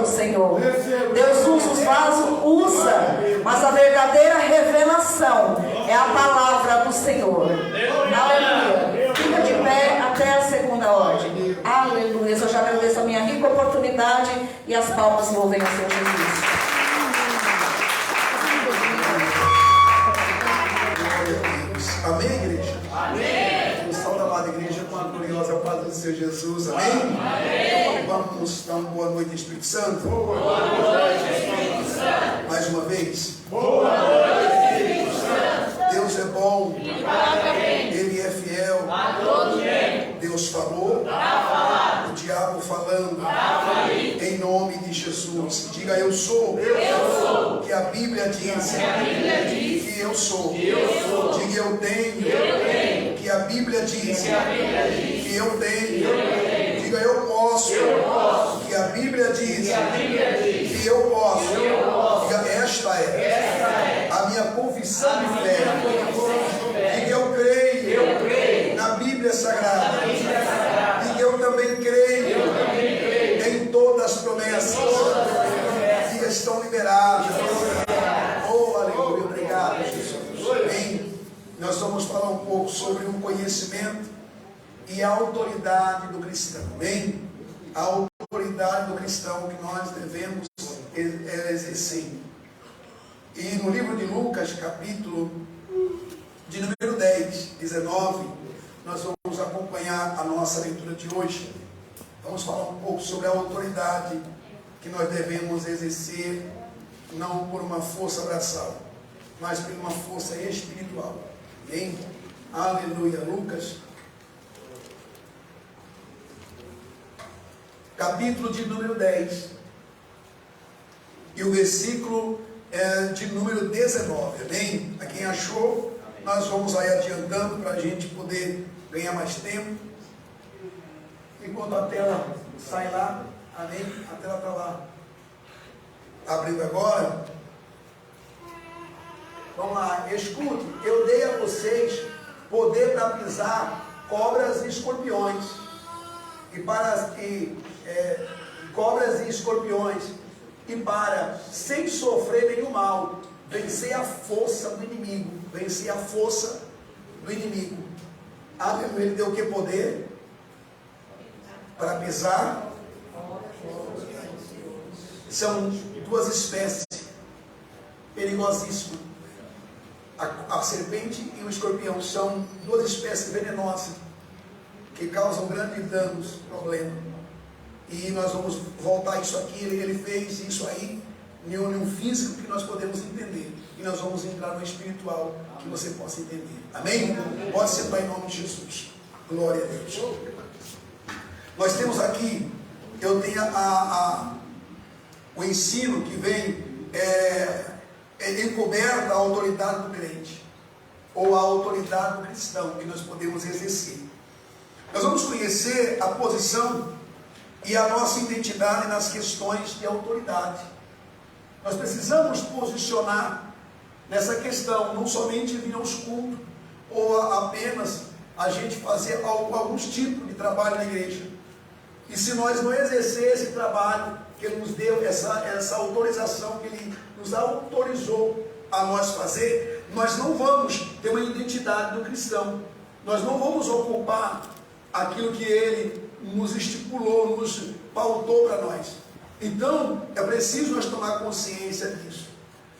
do Senhor. Deus usa os vasos, usa, mas a verdadeira revelação é a palavra do Senhor. Aleluia. Fica de pé até a segunda ordem. Aleluia. Eu já agradeço a minha rica oportunidade e as palmas louvem ao Senhor Jesus. Amém, igreja? Amém. O salve da amada igreja com a gloriosa paz do Senhor Jesus. Amém? Amém. Vamos dar uma boa noite, Espírito Santo. Boa noite, Espírito Santo. Mais uma vez. Boa noite, Espírito Santo. Deus é bom. Ele é fiel. A todo tempo. Deus falou. O diabo falando. Em nome de Jesus. Diga eu sou. Eu sou. Que a Bíblia diz. Que eu sou. Diga eu tenho. Que a Bíblia diz. Que eu tenho. Diga eu posso. Que a Bíblia diz. Que eu posso. Diga esta é a minha confissão de fé. Diga eu creio na Bíblia Sagrada. Diga eu também creio em todas as promessas. Diga estão liberadas. Oh, aleluia, obrigado, Jesus. Amém. Nós vamos falar um pouco sobre o conhecimento e a autoridade do cristão. Amém? A autoridade do cristão que nós devemos exercer. E no livro de Lucas, capítulo de número 10, 19, nós vamos acompanhar a nossa leitura de hoje. Vamos falar um pouco sobre a autoridade que nós devemos exercer, não por uma força braçal, mas por uma força espiritual. Amém? Aleluia. Lucas, capítulo de número 10, e o versículo de número 19. Amém? A quem achou, nós vamos aí adiantando para a gente poder ganhar mais tempo. Enquanto a tela sai lá, amém? A tela está lá abrindo agora. Vamos lá, escute, eu dei a vocês poder para pisar cobras e escorpiões, cobras e escorpiões, e para, sem sofrer nenhum mal, vencer a força do inimigo. Vencer a força do inimigo. Aleluia. Ele deu o que? Poder para pisar. São duas espécies perigosíssimas. A serpente e o escorpião são duas espécies venenosas que causam grandes danos, problemas. E nós vamos voltar isso aqui. Ele fez isso aí em um físico que nós podemos entender. E nós vamos entrar no espiritual que você possa entender. Amém? Pode sentar em nome de Jesus. Glória a Deus. Nós temos aqui, eu tenho o ensino que vem encoberta a autoridade do crente, ou a autoridade do cristão, que nós podemos exercer. Nós vamos conhecer a posição e a nossa identidade nas questões de autoridade. Nós precisamos posicionar nessa questão, não somente vir aos cultos, ou apenas a gente fazer alguns tipos de trabalho na igreja. E se nós não exercer esse trabalho que Ele nos deu, essa autorização que Ele nos autorizou a nós fazer, nós não vamos ter uma identidade do cristão. Nós não vamos ocupar aquilo que Ele nos estipulou, nos pautou para nós. Então, é preciso nós tomar consciência disso,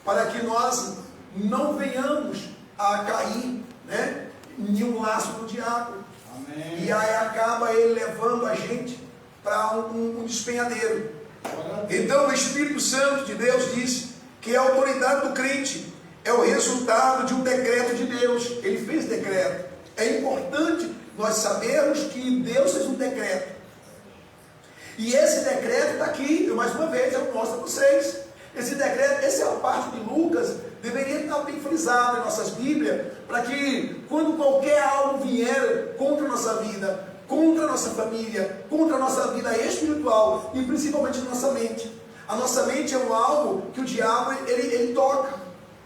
para que nós não venhamos a cair, né, em um laço do diabo. Amém. E aí acaba ele levando a gente para um despenhadeiro. Então, o Espírito Santo de Deus diz que a autoridade do crente é o resultado de um decreto de Deus. Ele fez decreto. É importante nós sabermos que Deus fez um decreto. E esse decreto está aqui, mais uma vez eu mostro para vocês. Esse decreto, essa é a parte de Lucas, deveria estar bem frisado em nossas Bíblias, para que quando qualquer algo vier contra a nossa vida, contra a nossa família, contra a nossa vida espiritual, e principalmente a nossa mente. A nossa mente é um algo que o diabo ele toca.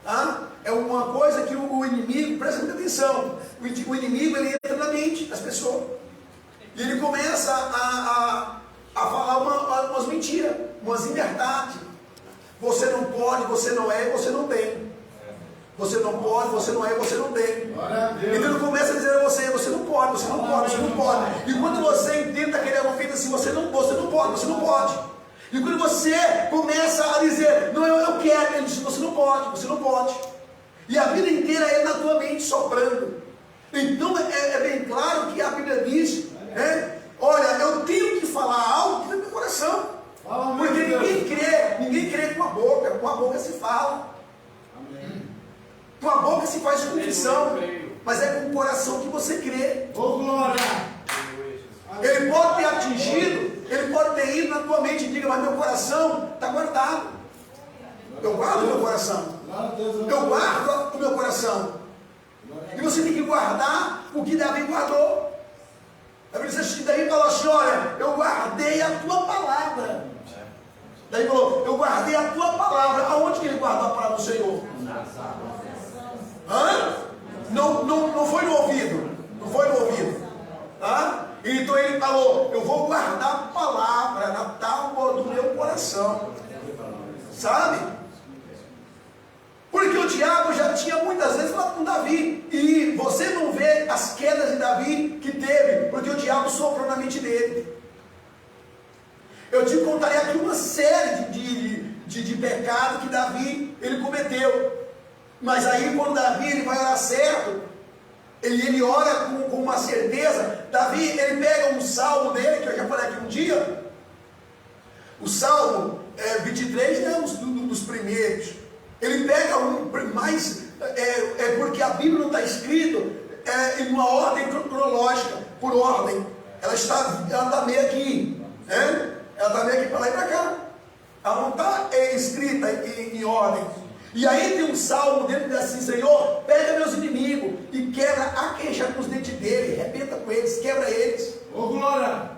Tá? É uma coisa que o inimigo, presta muita atenção, o inimigo ele entra na mente das pessoas. E ele começa a falar umas mentiras. umas inverdades. Você não pode, você não é, você não tem. Você não pode, você não é, você não tem. Então ele começa a dizer a você, você não pode, você não pode, você não pode. E quando você tenta querer alguma coisa assim, você não pode, você não pode. E quando você começa a dizer, não, eu quero, ele diz, você não pode, você não pode. E a vida inteira é na tua mente soprando. Então é bem claro que a Bíblia diz, olha, eu tenho que falar algo que está no meu coração. Porque ninguém crê com a boca se fala. Com a boca se faz confissão, mas é com o coração que você crê. Oh, glória! Ele pode ter atingido, ele pode ter ido na tua mente e diga, mas meu coração está guardado. Eu guardo o meu coração. Eu guardo o meu coração. E você tem que guardar o que Davi guardou. Daí falou assim, olha, eu guardei a tua palavra. Daí falou, eu guardei a tua palavra. Aonde que ele guardou a palavra do Senhor? Não foi no ouvido. Não foi no ouvido. Então ele falou, eu vou guardar a palavra na tábua do meu coração. Sabe? Porque o diabo já tinha muitas vezes falado com Davi. E você não vê as quedas de Davi que teve, porque o diabo soprou na mente dele. Eu te contarei aqui uma série de pecados que Davi ele cometeu. Mas aí quando Davi ele vai orar certo, ele ora com uma certeza. Davi ele pega um salmo dele, que eu já falei aqui um dia. O salmo 23 é um dos primeiros. Ele pega um mais, porque a Bíblia não está escrito em uma ordem cronológica, por ordem. Ela está meio aqui, ela está meio aqui para lá e para cá. Ela não está escrita em ordem. E aí tem um salmo dele que diz assim, Senhor, pega meus inimigos e quebra a queixa com os dentes dele, arrebenta com eles, quebra eles. Oh, glória!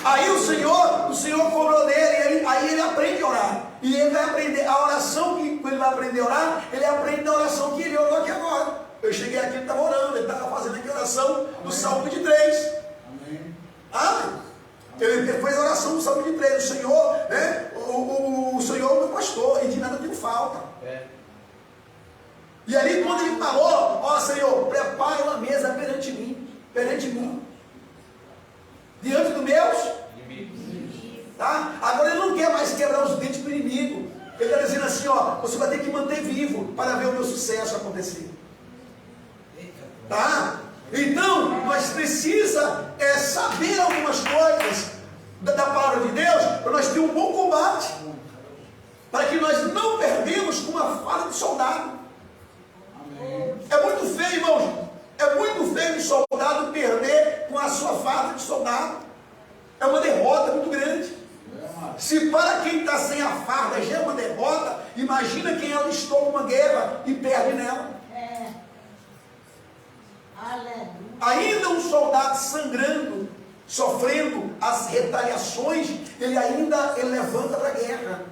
Aí o Senhor cobrou dele, aí ele aprende a orar. E ele vai aprender a oração, que quando ele vai aprender a orar, ele aprende a oração que ele orou aqui agora. Eu cheguei aqui, ele estava orando, ele estava fazendo aqui a oração do Salmo 23. Amém. Ele fez a oração do Salmo 23, o Senhor, o Senhor é o meu pastor, e de nada tenho falta. E ali quando ele falou, ó Senhor, prepare uma mesa perante mim, diante dos meus inimigos. Tá? Agora ele não quer mais quebrar os dentes do inimigo. Ele está dizendo assim, ó, você vai ter que manter vivo para ver o meu sucesso acontecer. Tá? Então, nós precisamos saber algumas coisas da palavra de Deus, para nós ter um bom combate, para que nós não perdemos com uma falha de soldado. Amém. É muito feio, irmãos, é muito feio um soldado perder com a sua falta de soldado. É uma derrota muito grande. Se para quem está sem a farda já é uma derrota, imagina quem alistou uma guerra e perde nela. Ainda um soldado sangrando, sofrendo as retaliações, ele levanta para a guerra.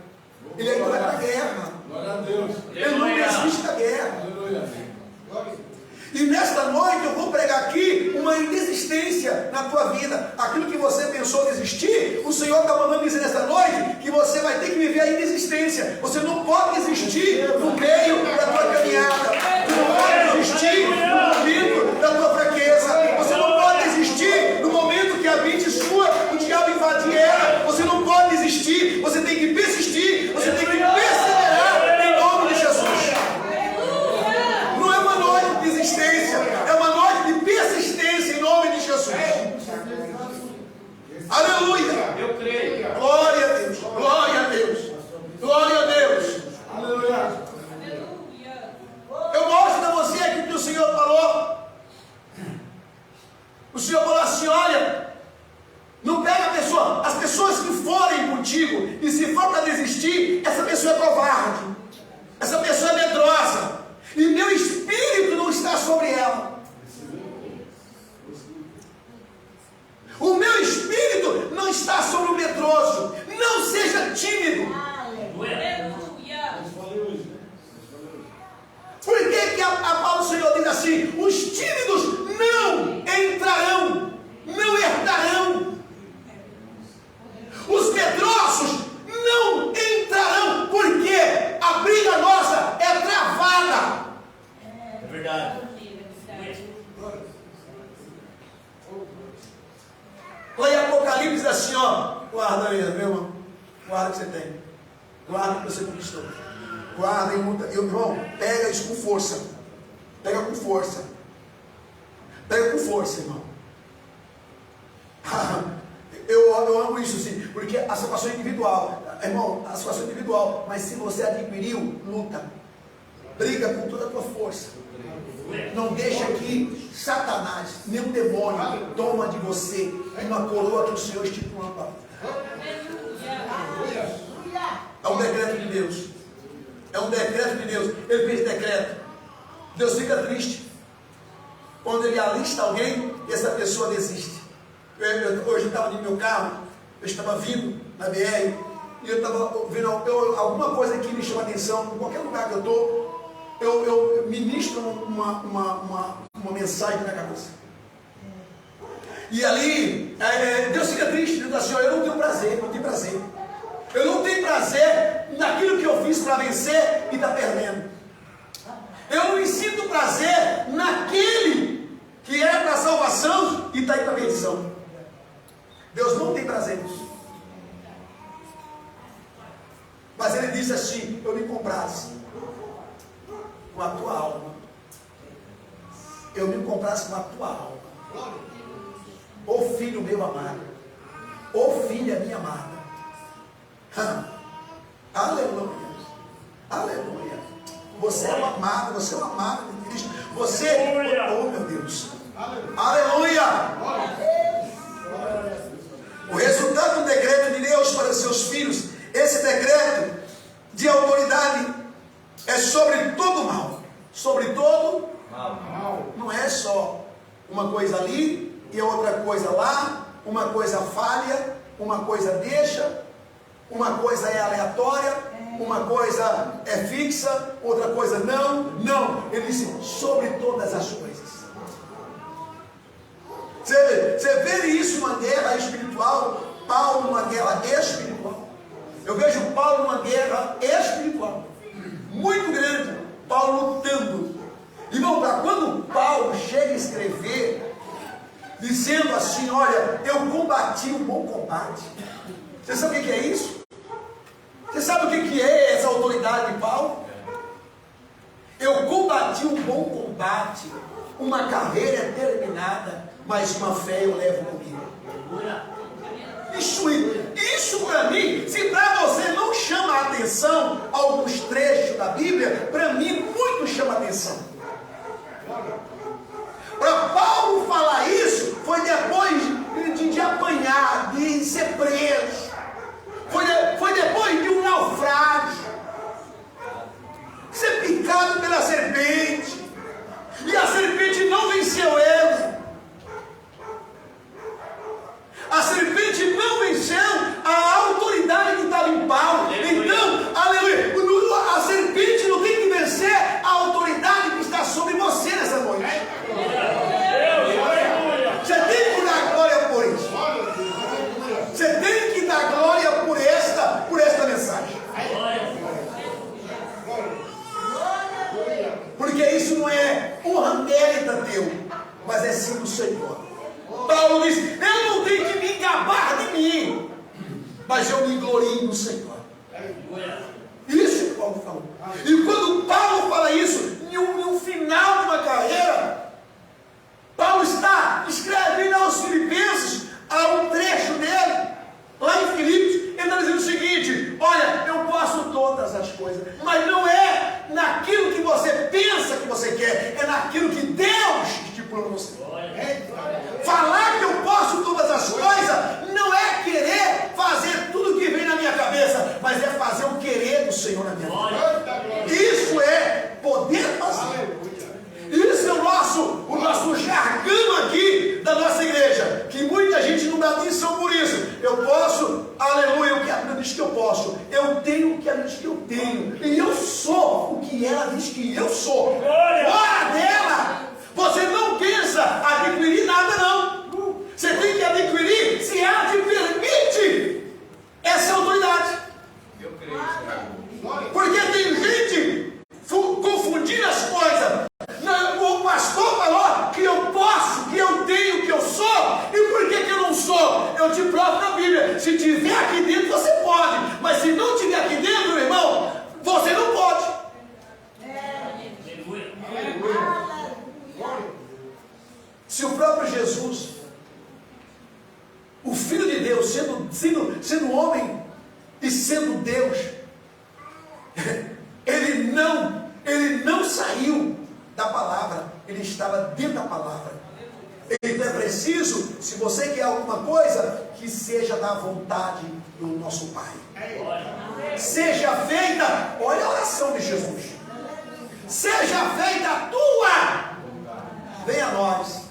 Ele ainda vai para a guerra. Glória a Deus. Ele não desiste da guerra. Aleluia. E nesta noite eu vou pregar aqui uma indesistência na tua vida. Aquilo que você pensou desistir, o Senhor está mandando dizer nesta noite que você vai ter que viver a indesistência. Você não pode desistir no meio da tua caminhada. Você não pode desistir no momento da tua fraqueza. Você não pode desistir no momento que a mente sua, o diabo invadir ela. Você não pode desistir. Você tem que persistir. Você tem que perseverar em nome de Jesus. É uma noite de persistência em nome de Jesus. Aleluia. Eu creio. Glória a Deus. Glória a Deus. Glória a Deus. Aleluia. Eu mostro a você aquilo que o Senhor falou. O Senhor falou assim, olha, não pega a pessoa, as pessoas que forem contigo, e se for para desistir, essa pessoa é covarde, essa pessoa é medrosa, e meu espírito não está sobre ela. O meu espírito não está sobre o medroso. Não seja tímido. Aleluia. Por que a palavra do Senhor diz assim? Os tímidos não entrarão, não herdarão. Os medrosos maneira, meu irmão. Guarda o que você tem. Guarda o que você conquistou. Guarda e luta. Irmão, pega isso com força. Pega com força. Pega com força, irmão. Eu amo isso, sim. Porque a situação é individual. Irmão, a situação é individual. Mas se você adquiriu, luta. Briga com toda a tua força. Não deixa que Satanás, nenhum demônio, toma de você uma coroa que o Senhor estipulou para você. É um decreto de Deus. É um decreto de Deus. Ele fez decreto. Deus fica triste quando ele alista alguém e essa pessoa desiste. Hoje eu estava no meu carro, eu estava vindo na BR e eu estava vendo alguma coisa que me chama a atenção. Em qualquer lugar que eu estou, eu ministro uma mensagem na cabeça. E ali, Deus fica triste, dizendo assim: eu não tenho prazer, não tenho prazer. Eu não tenho prazer naquilo que eu fiz para vencer e está perdendo. Eu não me sinto prazer naquele que era para salvação e está indo para a perdição. Deus não tem prazer nisso. Mas ele disse assim: eu me comprasse com a tua alma. Eu me comprasse com a tua alma. Ô filho meu amado, ô filha minha amada. Aleluia. Aleluia. Você é uma amada, você é uma amada de Cristo. Você, oh meu Deus. Aleluia. O resultado do decreto de Deus para os seus filhos, esse decreto de autoridade é sobre todo mal. Sobre todo mal. Não é só uma coisa ali e outra coisa lá, uma coisa falha, uma coisa deixa, uma coisa é aleatória, uma coisa é fixa, outra coisa não. Não, ele disse sobre todas as coisas. Você vê isso numa guerra espiritual, Paulo numa guerra espiritual. Eu vejo Paulo numa guerra espiritual muito grande, Paulo lutando. Irmão, para quando Paulo chega a escrever dizendo assim: olha, eu combati um bom combate. Você sabe o que é isso? Você sabe o que é essa autoridade de Paulo? Eu combati um bom combate, uma carreira terminada, mas uma fé eu levo comigo. Isso para mim, se para você não chama a atenção alguns trechos da Bíblia, para mim muito chama a atenção. Para Paulo falar isso, foi depois de apanhar, de ser preso. Foi depois de um naufrágio, ser picado pela serpente, e a serpente não venceu ele. A serpente não venceu a autoridade que estava em Paulo. Então, aleluia, a serpente não tem que vencer a autoridade que está sobre você nessa noite. Você tem que dar glória por isso. Você tem que dar glória por esta mensagem. Porque isso não é honra mérita teu, mas é sim do Senhor. Paulo diz: eu não tenho que me gabar de mim, mas eu me glorio no Senhor. Isso que Paulo falou. E quando Paulo fala isso, no final de uma carreira, Paulo está escrevendo aos Filipenses, a um trecho dele, lá em Filipos, ele está dizendo o seguinte: olha, eu posso todas as coisas, mas não é naquilo que você pensa que você quer, é naquilo que Deus estipulou para você. Falar que eu posso todas as coisas não é querer fazer tudo que vem na minha cabeça, mas é fazer o querer do Senhor na minha vida. Isso é poder fazer. Isso é o nosso jargão aqui da nossa igreja, que muita gente não dá atenção por isso. Eu posso, aleluia, o que a Bíblia diz que eu posso. Eu tenho o que ela diz que eu tenho. E eu sou o que ela diz que eu sou. Fora dela, você não pensa adquirir nada, não. Você tem que adquirir se ela te permite essa autoridade. Eu creio. Porque tem gente confundindo as coisas. O pastor falou que eu posso, que eu tenho, que eu sou. E por que eu não sou? Eu te provo na Bíblia. Se tiver aqui dentro sendo Deus, ele não saiu da palavra, ele estava dentro da palavra. Então é preciso, se você quer alguma coisa, que seja da vontade do nosso Pai. Seja feita, olha a oração de Jesus. Seja feita a tua, venha a nós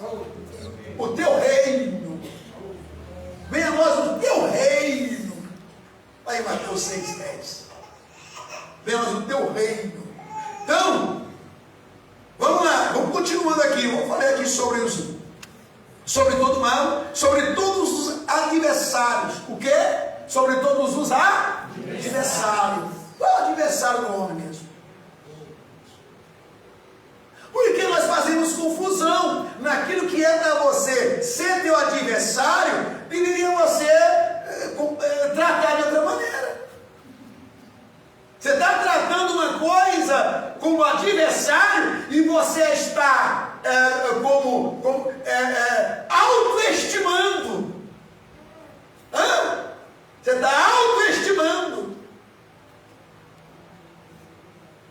o teu reino. Venha a nós o teu reino. Aí Mateus 6,10. Venha a nós o teu reino. Então, vamos lá, vamos continuando aqui. Vamos falar aqui sobre isso. Sobre todo mal, sobre todos os adversários. O quê? Sobre todos os adversários. Qual é o adversário do homem mesmo? Porque nós fazemos confusão naquilo que é para você ser teu adversário, deveria você tratar de outra maneira. Você está tratando uma coisa como adversário e você está autoestimando. Você está autoestimando.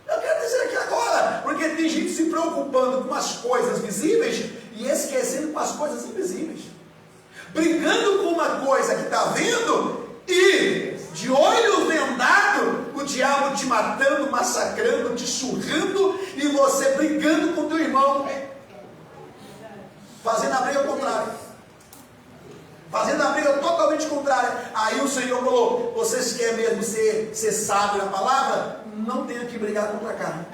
Eu quero dizer aqui agora, porque tem gente se preocupando com as coisas visíveis e esquecendo com as coisas invisíveis. Brigando com uma coisa que está vendo e de olho vendado, o diabo te matando, massacrando, te surrando e você brigando com teu irmão, fazendo a briga contrária. Fazendo a briga totalmente contrária. Aí o Senhor falou: vocês querem mesmo ser sábios na palavra? Não tenham que brigar contra a carne.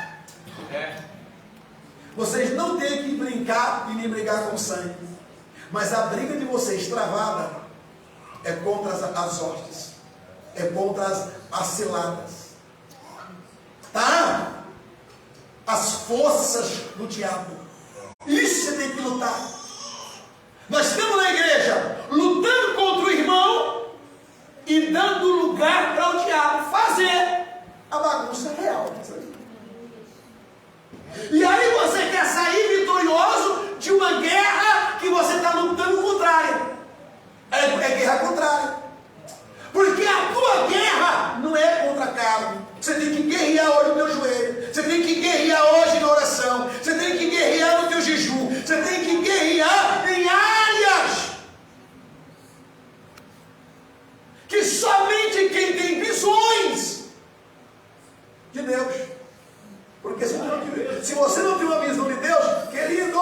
Vocês não têm que brincar e nem brigar com sangue. Mas a briga de vocês travada é contra as hostes. É contra as ciladas. Tá? As forças do diabo. Isso você tem que lutar. Nós estamos na igreja lutando contra o irmão e dando lugar para o diabo fazer a bagunça real. E aí você quer sair vitorioso de uma guerra que você está lutando contrária. É guerra contrária. Porque a tua guerra não é contra a carne. Você tem que guerrear hoje no teu joelho. Você tem que guerrear hoje na oração. Você tem que guerrear no teu jejum. Você tem que guerrear em áreas que somente quem tem visões de Deus. Porque se você não tem uma visão de Deus, querido,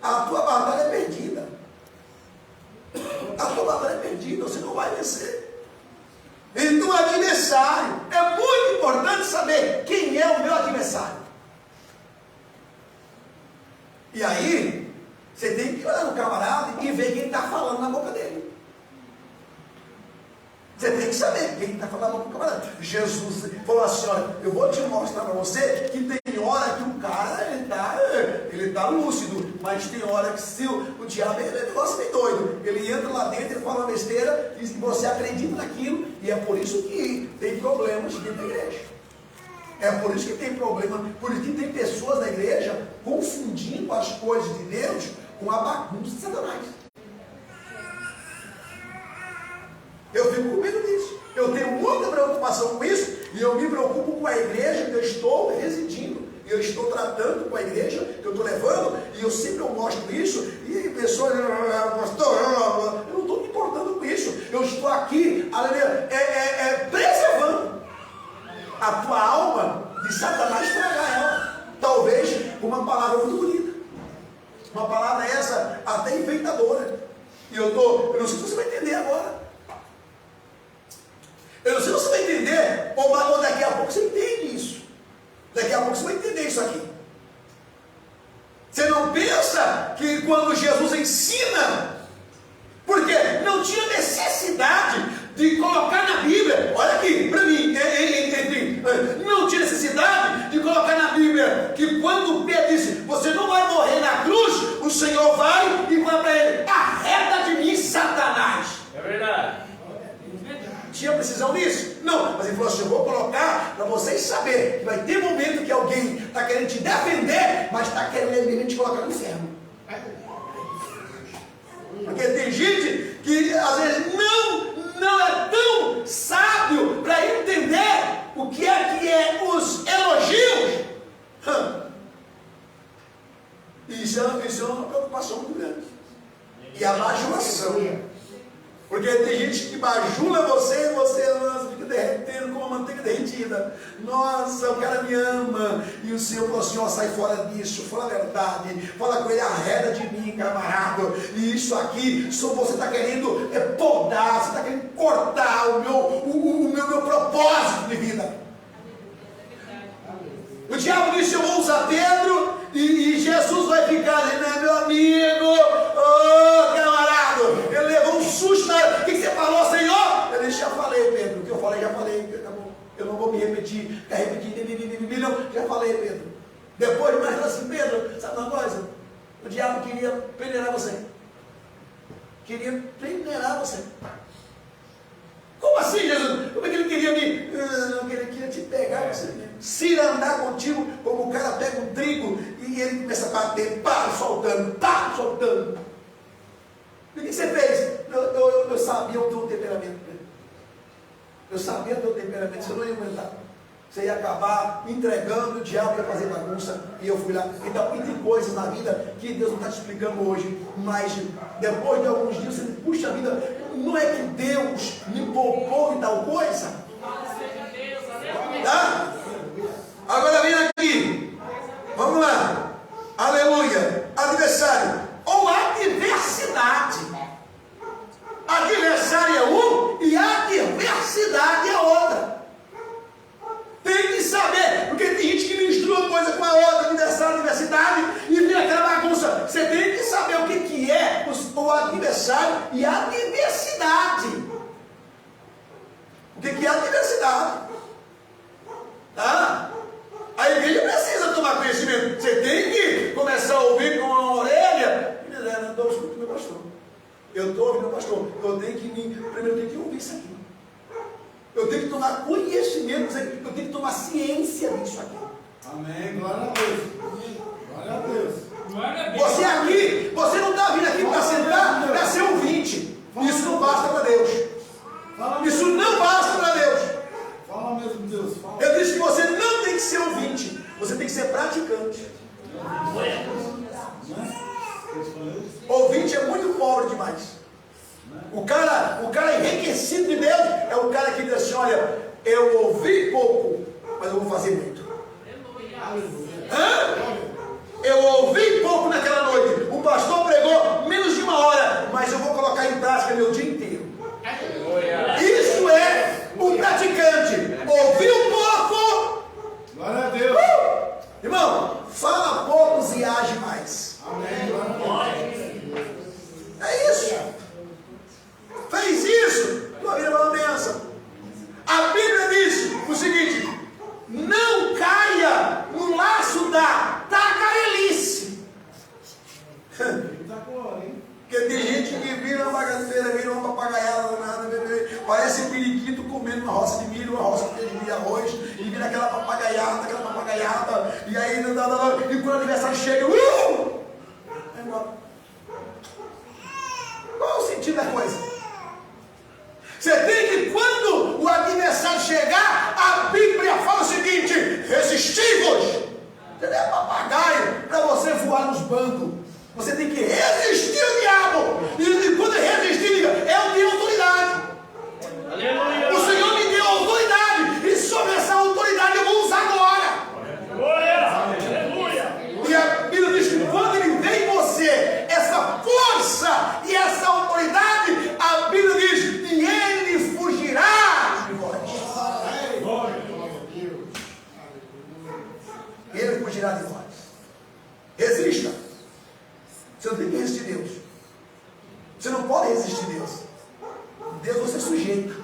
a tua batalha é perdida. A tua batalha é perdida, você não vai vencer. Então o adversário, é muito importante saber quem é o meu adversário. E aí, você tem que olhar no camarada e ver quem está falando na boca dele. Você tem que saber quem está falando na boca do camarada. Jesus falou assim: olha, eu vou te mostrar para você que tem hora que o cara ele tá lúcido, mas tem hora que se o diabo é um negócio meio doido. Ele entra lá dentro, ele fala uma besteira e você acredita naquilo, e é por isso que tem problemas dentro da igreja. É por isso que tem problema, por isso que tem pessoas na igreja confundindo as coisas de Deus com a bagunça de Satanás. Eu fico com medo disso. Eu tenho muita preocupação com isso e eu me preocupo com a igreja que eu estou residindo. Eu estou tratando com a igreja que eu estou levando e eu sempre mostro isso e pessoas, pastor, eu não estou me importando com isso. Eu estou aqui, preservando a tua alma de Satanás estragar ela. Talvez com uma palavra muito bonita. Uma palavra essa até enfeitadora. E eu não sei se você vai entender agora. Eu não sei se você vai entender, ou daqui a pouco você entende isso. Daqui a pouco você vai entender isso aqui. Você não pensa que quando Jesus ensina, porque não tinha necessidade de colocar na Bíblia, olha aqui, para mim, não tinha necessidade de colocar na Bíblia que quando Pedro disse: você não vai morrer na cruz, o Senhor vai e fala para ele: arreda de mim, Satanás. É verdade. Tinha precisão disso? Não, mas ele falou assim: eu vou colocar para vocês saberem que vai ter momento que alguém está querendo te defender, mas está querendo te colocar no inferno. Porque tem gente que às vezes não é tão sábio sábio para entender o que é os elogios. Isso é uma preocupação muito grande. E a bajulação. Porque tem gente que bajula você e você, nossa, fica derretendo como uma manteiga derretida. Nossa, o cara me ama. E o Senhor falou assim, ó, sai fora disso, fala a verdade. Fala com ele, arreda de mim, camarada. E isso aqui, só você está querendo podar, você está querendo cortar o meu propósito de vida. O diabo disse, eu vou usar Pedro e Jesus vai ficar ali, né, meu amigo? Ô, camarada, ele levou um susto. O que você falou, Senhor? Eu disse, já falei, Pedro. O que eu falei, já falei. Tá bom. Eu não vou me repetir. Quer repetir? Não, já falei, Pedro. Depois, mais assim, Pedro, sabe uma coisa? O diabo queria peneirar você. Queria peneirar você. Como assim, Jesus? Como é que ele queria me... Não, ele queria te pegar, você mesmo. Se andar contigo, como o cara pega um trigo e ele começa a bater, soltando. E o que você fez? Eu sabia o teu temperamento. Eu sabia o teu temperamento, você não ia aguentar. Você ia acabar entregando, o diabo ia fazer bagunça, e eu fui lá. Então, e tem coisas na vida que Deus não está te explicando hoje, mas depois de alguns dias você diz, puxa vida, não é que Deus me poupou em tal coisa? Tá? Agora vem aqui, vamos lá, aleluia, adversário, ou adversidade. Adversário é um e adversidade é outra. Tem que saber, porque tem gente que mistura uma coisa com a outra, adversário, adversidade, e vira aquela bagunça. Você tem que saber o que é o adversário e a adversidade. O que é a adversidade? Tá? A igreja precisa tomar conhecimento. Você tem que começar a ouvir com a orelha. Não estou escutando meu pastor. Eu estou ouvindo o pastor. Primeiro eu tenho que ouvir isso aqui. Eu tenho que tomar conhecimento, eu tenho que tomar ciência disso aqui. Amém, glória a Deus. Glória a Deus. Você aqui, você não está vindo aqui para sentar, para ser ouvinte. Isso não basta para Deus. Isso não basta para Deus. Fala mesmo, Deus. Fala. Eu disse que você não tem que ser ouvinte, você tem que ser praticante. Ouvinte é muito pobre demais. O cara enriquecido de Deus é o cara que diz assim, olha, eu ouvi pouco, mas eu vou fazer muito. Eu ouvi pouco naquela noite, o pastor pregou menos de 1 hora, mas eu vou colocar em prática meu dia inteiro. Isso é um praticante. Ouviu pouco. Glória a Deus. Irmão, fala poucos e age mais. Amém, glória a Deus. É isso. Fez isso, tua vida vai uma bênção. A Bíblia diz o seguinte: não caia no laço da tagarelice. Porque tem gente que vira uma bagaceira, vira uma papagaiada danada, parece um periquito comendo uma roça de milho, uma roça de arroz, e vira aquela papagaiada, e aí, e quando o aniversário chega, vai embora. Qual é o sentido da coisa? Você tem que, quando o adversário chegar, a Bíblia fala o seguinte: resistivos. Você não é papagaio para você voar nos bandos. Você tem que resistir ao diabo. E quando resistir, diga, eu tenho autoridade. Aleluia. O Senhor me deu autoridade. E sobre essa autoridade eu vou usar agora. Aleluia. E a Bíblia diz que quando ele vê em você essa força e essa autoridade, a Bíblia diz, e ele fugirá de vós. Ele fugirá de vós. Resista. Você não tem que resistir Deus. Você não pode resistir Deus. Deus você sujeita.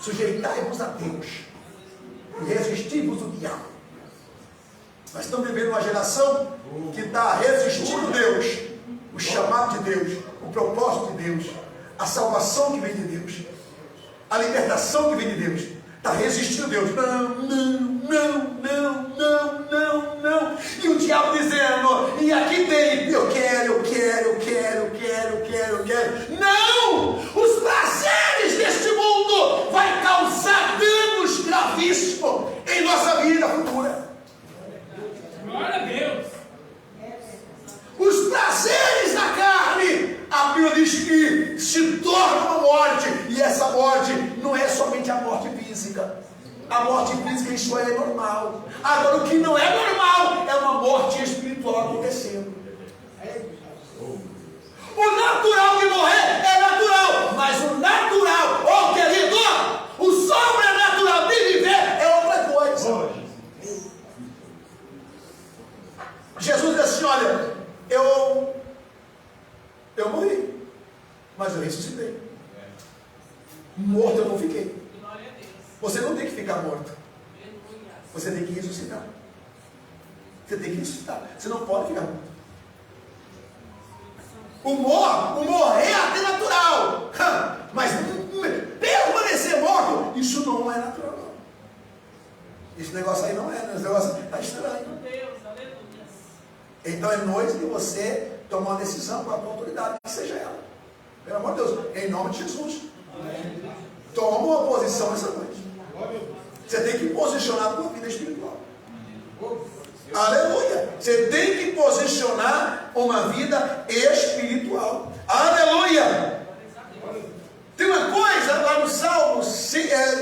Sujeitai-vos a Deus. E resistir-vos o diabo. Nós estamos vivendo uma geração que está resistindo Deus, o chamado de Deus, o propósito de Deus, a salvação que vem de Deus, a libertação que vem de Deus. Está resistindo Deus. Não. E o diabo dizendo, e aqui tem, eu quero. Não! Os prazeres deste mundo vai causar nada. A morte física, isso é normal. Agora, o que não é normal é uma morte espiritual acontecendo. O natural de morrer é natural, mas o natural, oh querido, o sobrenatural de viver é outra coisa. Jesus disse assim: olha, eu morri, mas eu ressuscitei. Morto eu não fiquei. Você não tem que ficar morto. Você tem que ressuscitar. Você tem que ressuscitar. Você não pode ficar morto. O morrer é até natural. Mas permanecer morto, isso não é natural. Esse negócio aí não é. Esse negócio está estranho. Então é noite de você tomar uma decisão com a autoridade, que seja ela. Pelo amor de Deus, em nome de Jesus. Toma uma posição essa noite. Você tem que posicionar a tua vida espiritual. Aleluia. Você tem que posicionar uma vida espiritual. Aleluia. Tem uma coisa lá no Salmo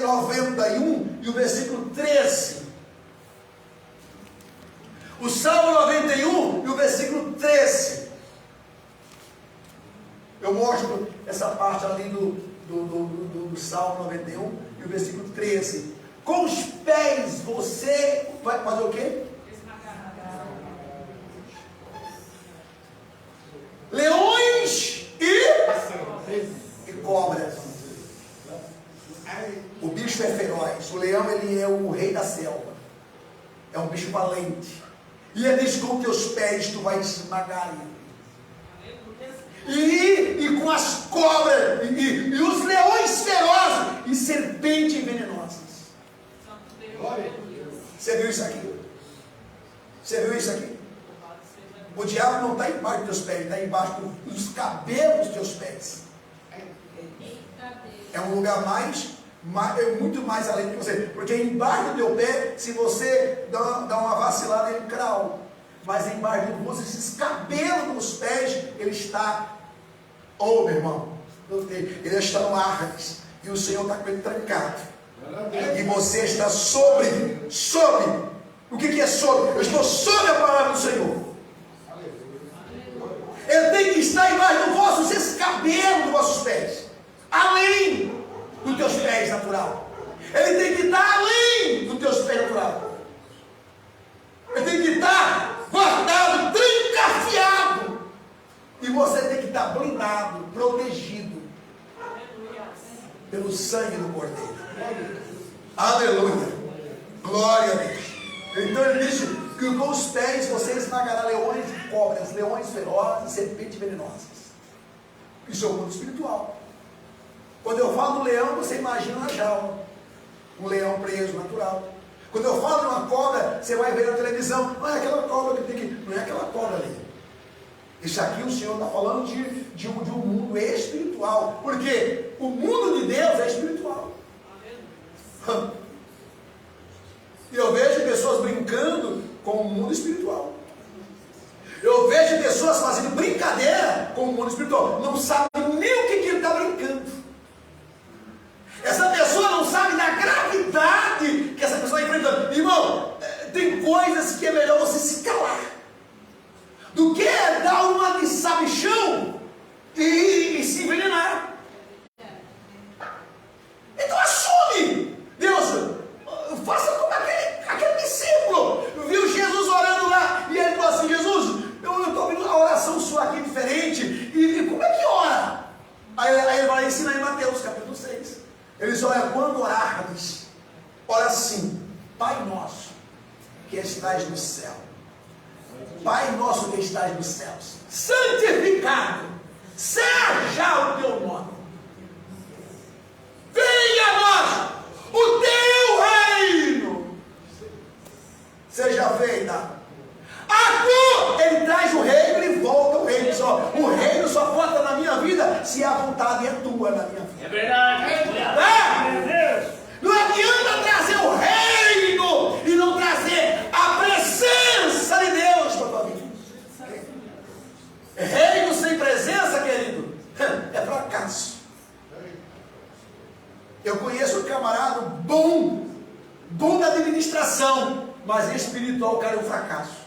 91 e o versículo 13. O Salmo 91 e o versículo 13. Eu mostro essa parte ali do Salmo 91 e o versículo 13. Com os pés você vai fazer o quê? Leões e cobras. O bicho é feroz. O leão, ele é o rei da selva. É um bicho valente. E ele diz: com teus pés tu vais esmagar ele. E com as cobras e os leões ferozes e serpentes venenosas. Você viu isso aqui? Você viu isso aqui? O diabo não está embaixo dos teus pés, está embaixo dos cabelos dos teus pés. É um lugar muito mais além de você. Porque embaixo do teu pé, se você dá uma vacilada, ele crau. Mas embaixo de você, esses cabelos dos pés, ele está, meu irmão, ele está no Arras. E o Senhor está com ele trancado. E você está sobre. O que é sobre? Eu estou sobre a palavra do Senhor. Ele tem que estar embaixo dos vossos cabelos dos vossos pés. Além dos teus pés natural. Ele tem que estar além dos teus pés natural. Ele tem que estar guardado, trancafiado. E você tem que estar blindado, protegido pelo sangue do Cordeiro. Aleluia. Glória a Deus. Então ele disse que com os pés você esmagará leões e cobras, leões ferozes e serpentes venenosas. Isso é o mundo espiritual. Quando eu falo do leão, você imagina uma jaula. Um leão preso, natural. Quando eu falo de uma cobra, você vai ver na televisão: não é aquela cobra que tem que... Não é aquela cobra ali. Isso aqui o Senhor está falando de um mundo espiritual. Porque o mundo de Deus é espiritual. E eu vejo pessoas brincando com o mundo espiritual. Eu vejo pessoas fazendo brincadeira com o mundo espiritual. Não sabe nem o que ele está brincando. Essa pessoa não sabe da gravidade que essa pessoa está enfrentando. Irmão, tem coisas que é melhor você se calar do que dar uma de sabichão e se envenenar. Então assume. Deus, faça como aquele discípulo. Viu Jesus orando lá e ele falou assim: Jesus, eu estou ouvindo a oração sua aqui diferente. E como é que ora? Aí ele vai ensinar em Mateus capítulo 6. Ele diz: olha, quando orardes, ora assim: Pai nosso que estás no céu, Pai nosso que estás nos céus, santificado seja o teu nome. Venha a nós o teu reino. Seja feita a tua. Ele traz o reino e volta o reino. O reino só pode estar na minha vida se a vontade é tua na minha vida. É verdade. Não adianta trazer o reino e não trazer a presença de Deus para a tua vida. Reino sem presença, querido, é fracasso. dom da administração, mas espiritual o cara é um fracasso.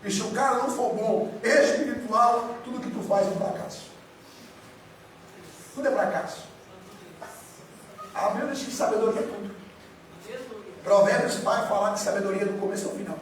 E se o cara não for bom espiritual, tudo que tu faz é um fracasso. Tudo é fracasso. A Bíblia diz que sabedoria é tudo. Provérbios vai falar de sabedoria do começo ao final.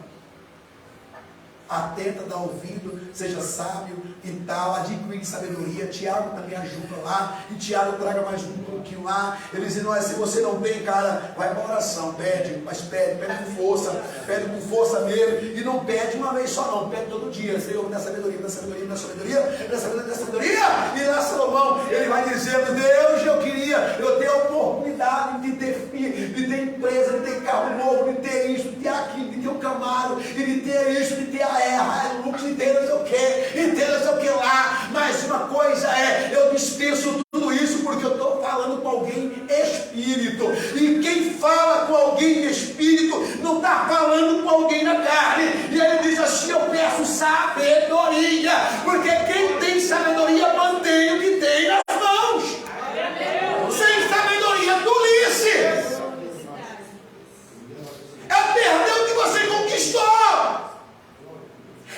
Atenta, dá ouvido, seja sábio e tal, adquire sabedoria. Tiago também ajuda lá, e Tiago traga mais um pouquinho lá. Ele diz, não é, se você não tem, cara, vai para oração, pede, mas pede com força mesmo, e não pede uma vez só não, pede todo dia. Senhor, me dá sabedoria, me dá sabedoria, me dá sabedoria, me dá sabedoria, me dá sabedoria. E lá Salomão, ele vai dizendo, Deus, eu tenho a oportunidade de ter filho, de ter empresa, de ter carro novo, de ter isso, de ter aquilo, de ter um Camaro, e de ter isso, de ter a Hilux, de ter não sei o que, e ter não sei o que lá. Mas uma coisa é, eu dispenso tudo isso porque eu estou falando com alguém espírito, e quem fala com alguém espírito não está falando com alguém na carne. E ele diz assim, eu peço sabedoria, porque quem tem sabedoria mantém o que tem nas mãos. Sem sabedoria, tolice, é perder o que você conquistou,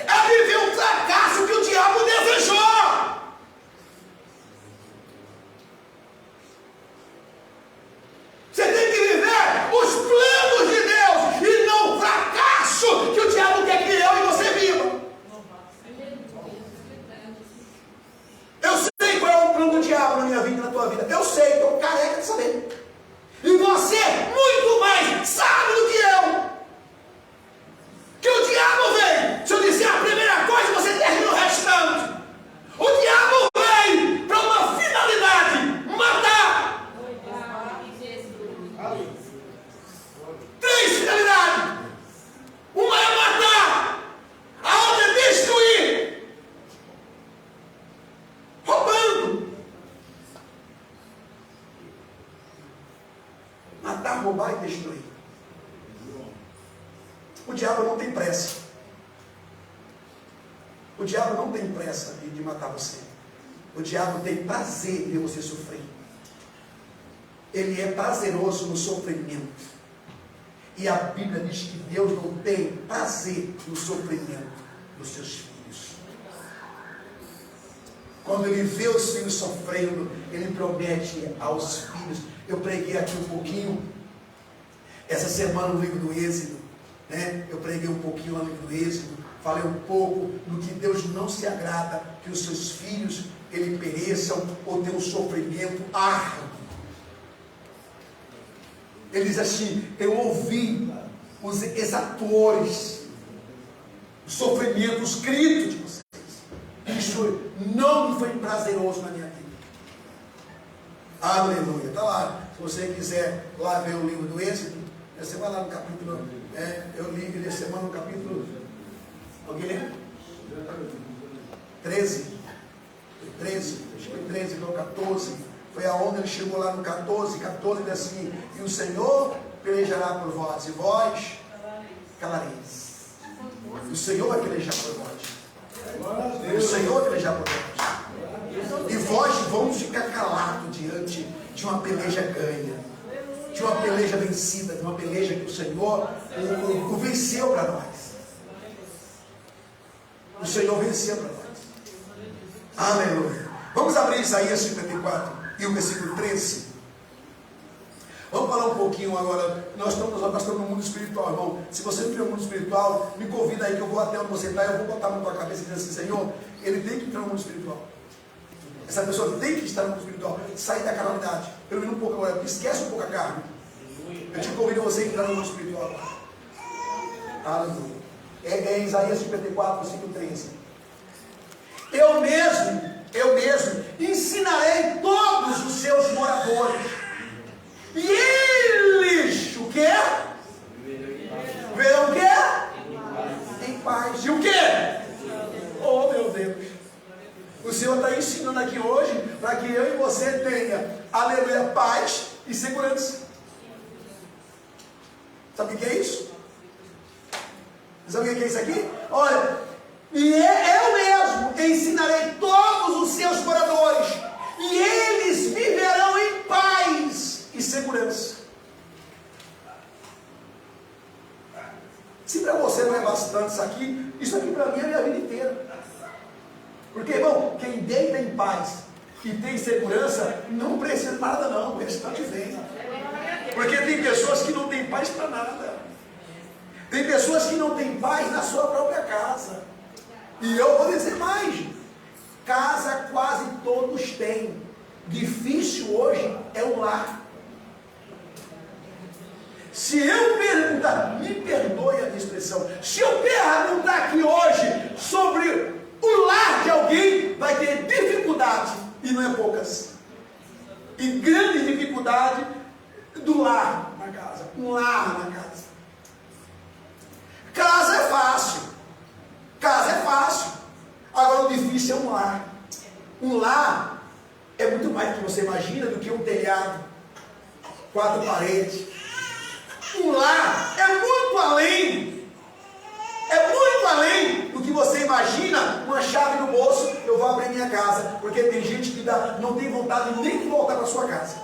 é viver um fracasso que o diabo desejou. Você tem que viver os planos de Deus e não o fracasso que o diabo quer que eu e você viva. Eu sei qual é o plano do diabo na minha vida e na tua vida. Eu sei, estou careca de saber. E você, muito mais, sabe do que eu. Que o diabo vem, se eu disser a primeira coisa, você termina o restante. O diabo vem para uma finalidade, matar. 3 finalidades. Uma é matar, a outra é destruir, roubando. Matar, roubar e destruir. O diabo não tem pressa. O diabo não tem pressa de matar você. O diabo tem prazer em você sofrer. Ele é prazeroso no sofrimento. E a Bíblia diz que Deus não tem prazer no sofrimento dos seus filhos. Quando ele vê os filhos sofrendo, ele promete aos filhos. Eu preguei aqui um pouquinho essa semana no livro do Êxodo. Eu preguei um pouquinho lá no livro do Êxodo, falei um pouco no que Deus não se agrada, que os seus filhos ele pereçam ou tenham um sofrimento árduo. Ele diz assim, eu ouvi os exatores, os sofrimentos, os gritos de vocês. Isso não me foi prazeroso na minha vida. Aleluia. Está lá, se você quiser lá ver o livro do Êxodo, você vai lá no capítulo, eu li essa semana no capítulo, alguém lembra? 13, acho que foi 13, não, 14, foi aonde ele chegou lá no 14 diz assim, e o Senhor pelejará por vós, e vós calareis. O Senhor vai pelejar por vós. O Senhor vai pelejar por vós. E vós vão ficar calados diante de uma peleja ganha, de uma peleja vencida, de uma peleja que o Senhor o venceu para nós. O Senhor venceu para nós. Aleluia. Vamos abrir Isaías 54 e o versículo 13. Vamos falar um pouquinho agora. Nós estamos no mundo espiritual, irmão. Se você não tem um mundo espiritual, me convida aí que eu vou até onde você está. Eu vou botar a mão na tua cabeça e dizer assim, Senhor, ele tem que entrar no mundo espiritual. Essa pessoa tem que estar no mundo espiritual. Sair da carnalidade. Termina um pouco agora. Esquece um pouco a carne. Eu te convido a você a entrar no mundo espiritual agora. Aleluia. É Isaías 54, versículo 13. Eu mesmo ensinarei todos os seus moradores. E eles, o quê? Verão o quê? Em paz. E o quê? Oh, meu Deus. O Senhor está ensinando aqui hoje para que eu e você tenha, aleluia, paz e segurança. Sabe o que é isso? Sabe o que é isso aqui? Olha, e eu mesmo ensinarei todos os seus moradores, e eles viverão em paz e segurança. Se para você não é bastante isso aqui para mim é a minha vida inteira. Porque, irmão, quem deita em paz e tem segurança, não precisa de nada não, o restante vem. Porque tem pessoas que não têm paz para nada. Tem pessoas que não têm paz na sua própria casa. E eu vou dizer mais, casa quase todos têm. Difícil hoje é o lar. Se eu perguntar, me perdoe a minha expressão, se eu perguntar aqui hoje sobre o lar de alguém, vai ter dificuldade, e não é poucas. E grande dificuldade do lar na casa. Um lar na casa. Casa é fácil. Casa é fácil. Agora o difícil é um lar. Um lar é muito mais do que você imagina do que um telhado, 4 paredes. Um lar é muito além. É muito além do que você imagina. Uma chave no bolso, eu vou abrir minha casa. Porque tem gente que não tem vontade nem de voltar para sua casa.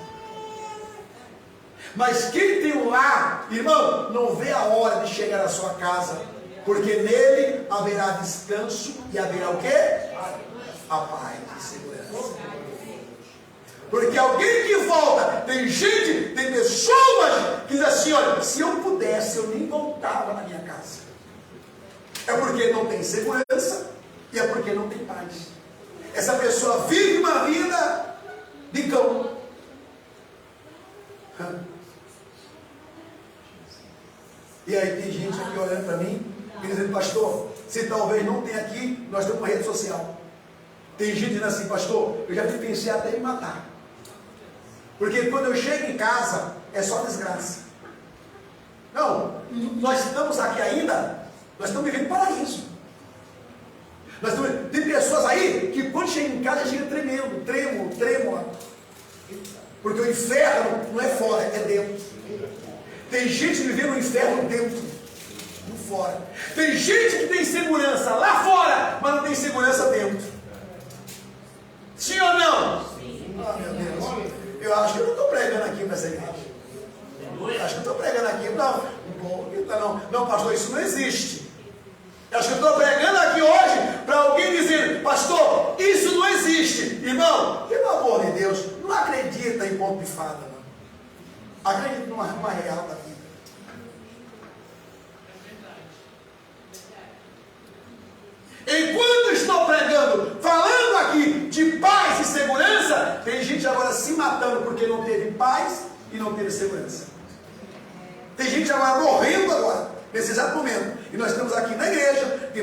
Mas quem tem um lar, irmão, não vê a hora de chegar à sua casa. Porque nele haverá descanso e haverá o quê? A paz e segurança. Porque alguém que volta, tem gente, tem pessoas que dizem assim, olha, se eu pudesse, eu nem voltava na minha casa. É porque não tem segurança e é porque não tem paz. Essa pessoa vive uma vida de cão. E aí tem gente aqui olhando para mim e dizendo, pastor, se talvez não tenha aqui, nós temos uma rede social. Tem gente dizendo assim, pastor, eu já pensei até em matar. Porque quando eu chego em casa, é só desgraça. Não, nós estamos aqui ainda, nós estamos vivendo paraíso. Tem pessoas aí que quando chega em casa, chega tremendo, trêmula. Porque o inferno não é fora, é dentro. Tem gente vivendo no inferno dentro, não fora. Tem gente que tem segurança lá fora, mas não tem segurança dentro. Sim ou não? Sim. Ah, meu Deus. Eu acho que eu não estou pregando aqui para essa igreja. Eu acho que eu estou pregando aqui. Não, pastor, isso não existe. Eu acho que eu estou pregando aqui hoje para alguém dizer, pastor, isso não existe. Irmão, pelo amor de Deus, não acredita em conto de fada, não. Acredita numa real da vida. Enquanto estou pregando, falando aqui de paz e segurança, tem gente agora se matando porque não teve paz e não teve segurança. Tem gente agora morrendo agora, nesse exato momento. E nós estamos aqui na igreja, de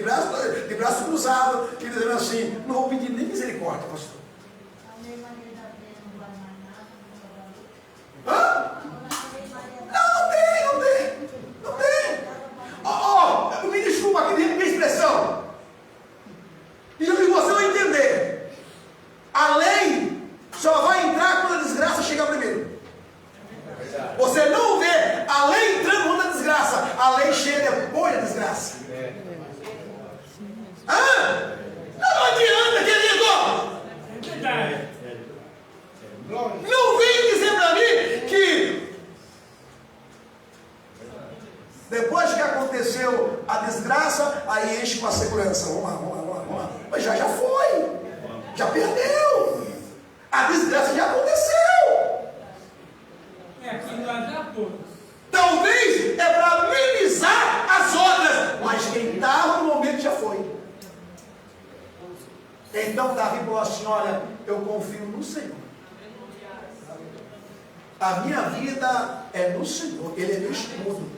braço cruzado, e dizendo assim, não vou pedir nem misericórdia, pastor. Hã? Não tem. Me desculpa aqui, minha expressão. E você vai entender. A lei só vai entrar quando a desgraça chegar primeiro. Você não vê a lei entrando quando a desgraça. A lei chega depois da desgraça. Não adianta, querido. Não vem dizer para mim que depois que aconteceu a desgraça, aí enche com a segurança. Vamos lá. Mas já foi. Já perdeu. A desgraça já aconteceu. Talvez é para amenizar as outras, mas quem estava no momento já foi. Então Davi falou assim, olha, eu confio no Senhor. A minha vida é no Senhor. Ele é meu escudo.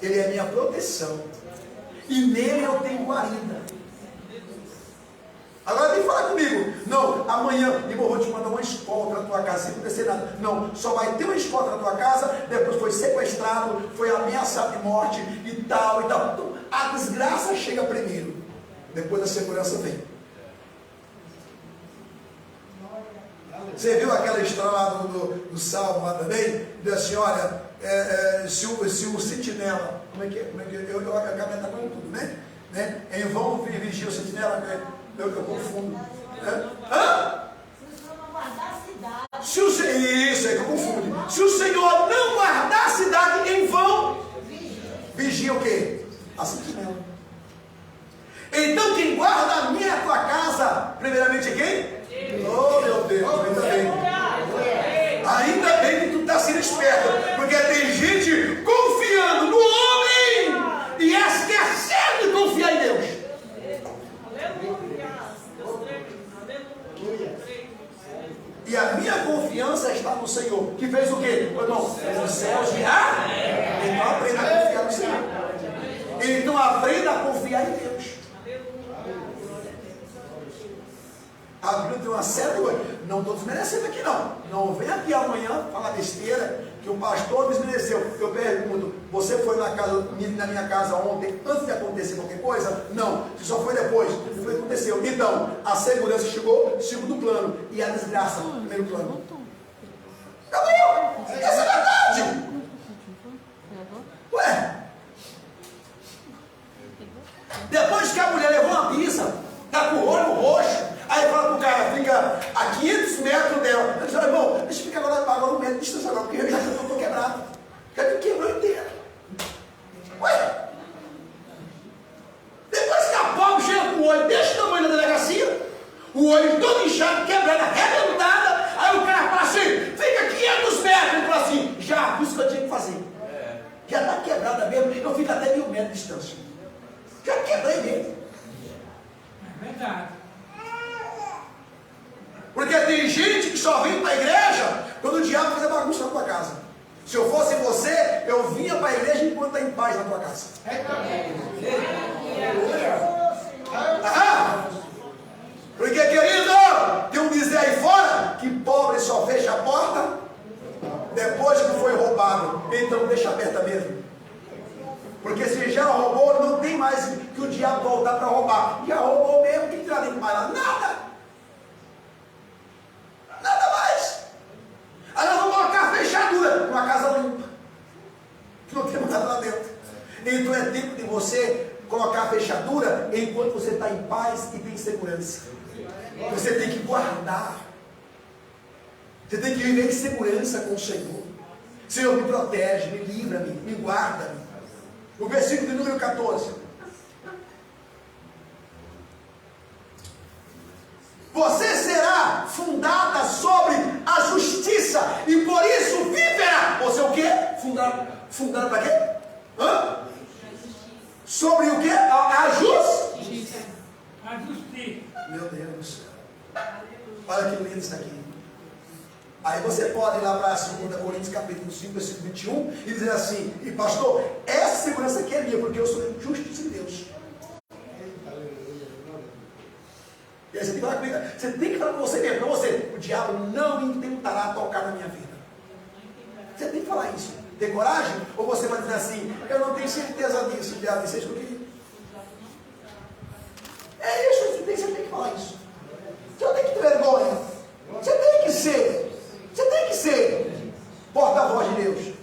Ele é minha proteção. E nele eu tenho guarida. Agora vem falar comigo. Não, amanhã eu vou te mandar uma escolta na tua casa, sem acontecer nada. Não, só vai ter uma escolta na tua casa, depois foi sequestrado, foi ameaçado de morte e tal. Então, a desgraça chega primeiro. Depois a segurança vem. Você viu aquela história lá do Salmo lá também? Diz assim, olha, se o sentinela, como é que é? Eu acabei de estar com tudo, né? Em vão vigia o sentinela, eu confundo. Se o Senhor, isso é que eu confundo. Se o Senhor não guardar a cidade, em vão vigia o quê? a sentinela. Então quem guarda a minha e a tua casa, primeiramente é quem? Oh meu Deus, ainda bem. Ainda bem que tu está sendo esperto, porque tem gente confiando no homem e esquecendo de confiar em Deus. E a minha confiança está no Senhor, que fez o quê? Irmão, fez os céus e a... Então aprenda a confiar no Senhor. Então aprenda a confiar em Deus. A Bíblia tem uma série de coisas. Não estou desmerecendo aqui não. Não vem aqui amanhã falar besteira que o pastor desmereceu. Eu pergunto, você foi na minha casa ontem, antes de acontecer qualquer coisa? Não. Você só foi depois. Depois aconteceu. Então, a segurança chegou, segundo plano. E a desgraça, primeiro plano. Acabou! Essa é a verdade! Ué! Depois que a mulher levou uma pizza, está com o olho roxo, aí fala pro cara, fica a 500 metros dela. Ele fala, irmão, deixa eu ficar agora 1 metro de distância agora, porque eu já estou quebrado. Porque me quebrou inteira. Ué? Depois que a Paulo chega com o olho desse tamanho na delegacia, o olho todo inchado, quebrado, arrebentada, aí o cara fala assim, fica 500 metros. Ele fala assim, já fiz o que eu tinha que fazer. Já está quebrada mesmo, eu fico até 1000 metros de distância. Já quebrei mesmo. É verdade. Porque tem gente que só vem para a igreja quando o diabo faz a bagunça na tua casa. Se eu fosse você, eu vinha para a igreja enquanto está em paz na tua casa. Porque, querido, tem um dizer aí fora que pobre só fecha a porta depois que foi roubado. Então deixa aberta mesmo. Porque se já roubou, não tem mais que o diabo voltar para roubar. Já roubou mesmo, o que tem lá dentro mais lá? Nada! Nada mais! Aí nós vamos colocar a fechadura numa casa limpa, que não tem nada lá dentro. Então é tempo de você colocar a fechadura enquanto você está em paz e tem segurança. Você tem que guardar. Você tem que viver em segurança com o Senhor. Senhor, me protege, me livra-me, me guarda-me. O versículo de número 14. Você será fundada sobre a justiça e por isso viverá. Você o quê? Fundada para quê? Hã? Sobre o quê? A justiça. A justiça. Meu Deus do céu. Olha que lindo isso aqui. Aí você pode ir lá para 2 Coríntios capítulo 5, versículo 21 e dizer assim, e pastor, essa segurança aqui é minha, porque eu sou justiça de Deus. E aí você tem que falar comigo, você tem que falar com você mesmo, para você, o diabo não intentará tocar na minha vida. Você tem que falar isso. Tem coragem? Ou você vai dizer assim, eu não tenho certeza disso, o diabo disse isso aqui. É isso, você tem que falar isso. Você não tem que ter vergonha. Você tem que ser. Você tem que ser porta-voz de Deus.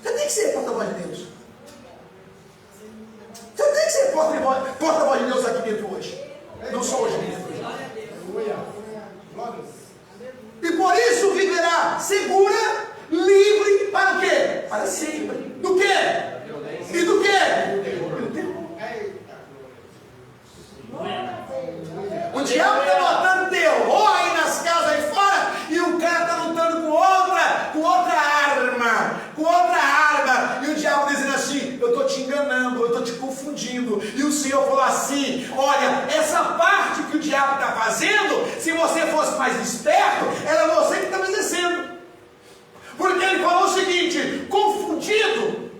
Você tem que ser porta-voz de Deus. Você tem que ser porta-voz de Deus aqui dentro hoje. Não só hoje aqui dentro. E por isso viverá segura, livre, para o quê? Para sempre. Do quê? E do quê? Do tempo. O diabo está botando terror aí nas casas aí fora e o cara está lutando com outra arma. E o diabo dizendo assim, eu estou te enganando, eu estou te confundindo. E o Senhor falou assim, olha, essa parte que o diabo está fazendo, se você fosse mais esperto, era você que estava exercendo. Porque ele falou o seguinte, confundido,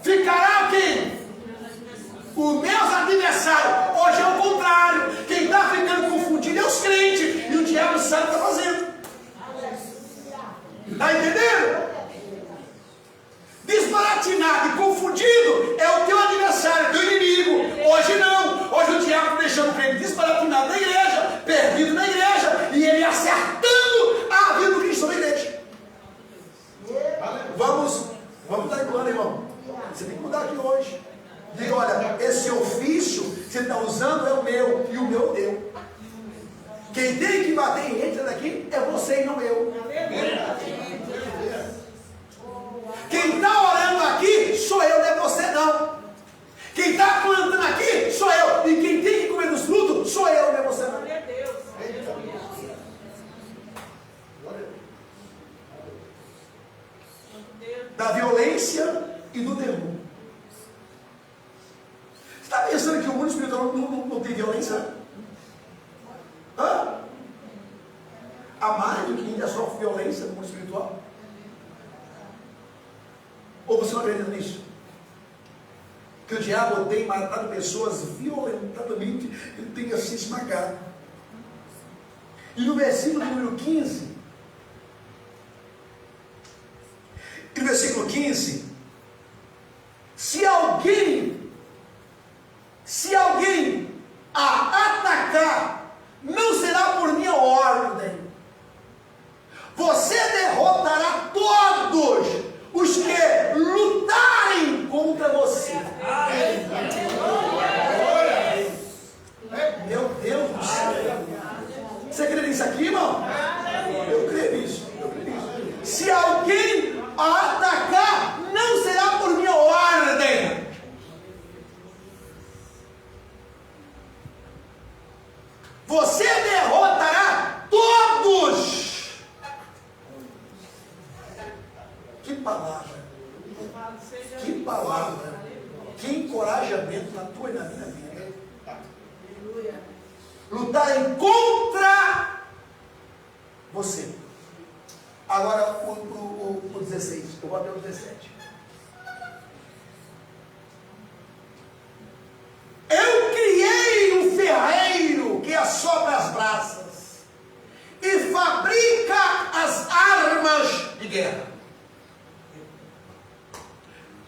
ficará quem? Os meus adversários. Hoje é o contrário. Quem está ficando confundido é os crentes. E o diabo sabe o que está fazendo. Está entendendo? Desbaratinado e confundido é o teu adversário, teu inimigo. Hoje não. Hoje o diabo está deixando o crente desbaratinado na igreja, perdido na igreja, e ele acertando a vida do cristão na igreja. Vamos dar em plano, irmão. Você tem que mudar aqui hoje. Diga, olha, esse ofício que você está usando é o meu e o meu deu. Quem tem que bater em gente daqui é você e não eu. Quem está orando aqui sou eu, não é você não. violência e do terror. Você está pensando que o mundo espiritual não tem violência? Hã? Há mais do que ainda sofre violência no mundo espiritual? Ou você não acredita nisso? Que o diabo tem matado pessoas violentadamente, ele tem assim esmagado. E no versículo número 15, e no versículo 15, se alguém a atacar, não será por minha ordem. Você derrotará todos os que lutarem contra você. Meu Deus do céu. Você crê nisso aqui, irmão? Eu creio nisso. Se alguém a atacar, não será por minha ordem. Você derrotará todos. Que palavra. Que palavra. Que encorajamento na tua e na minha vida. Lutarem contra você. Agora o 16. Eu vou até o 17. Eu criei um ferreiro que assopra as brasas e fabrica as armas de guerra.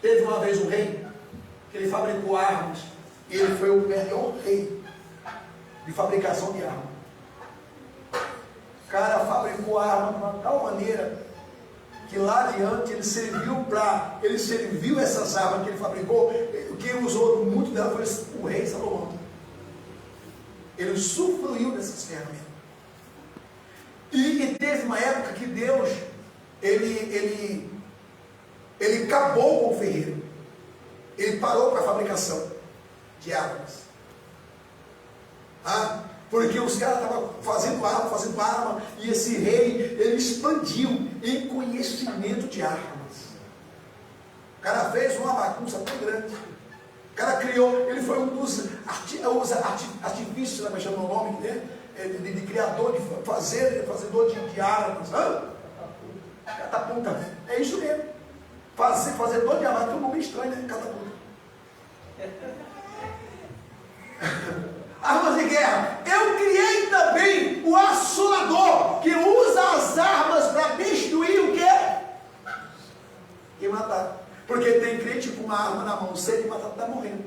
Teve uma vez um rei que ele fabricou armas. E ele foi o melhor rei de fabricação de armas. O cara fabricou arma de uma tal maneira que lá adiante ele serviu essas armas que ele fabricou. Quem usou muito dela foi o rei Salomão. Ele usufruiu dessas ferramentas. E teve uma época que Deus ele acabou com o ferreiro. Ele parou com a fabricação de armas. Porque os caras estavam fazendo arma, e esse rei, ele expandiu em conhecimento de armas. O cara fez uma bagunça tão grande. O cara criou, ele foi um dos artifícios, como chama o nome, né? De criador, fazedor de armas. Catapulta. É isso mesmo. Fazedor de armas, tem um nome estranho, né? Catapulta. Armas de guerra. Eu criei também o assolador, que usa as armas para destruir o quê? E matar. Porque tem crente com uma arma na mão, se ele matar, está morrendo.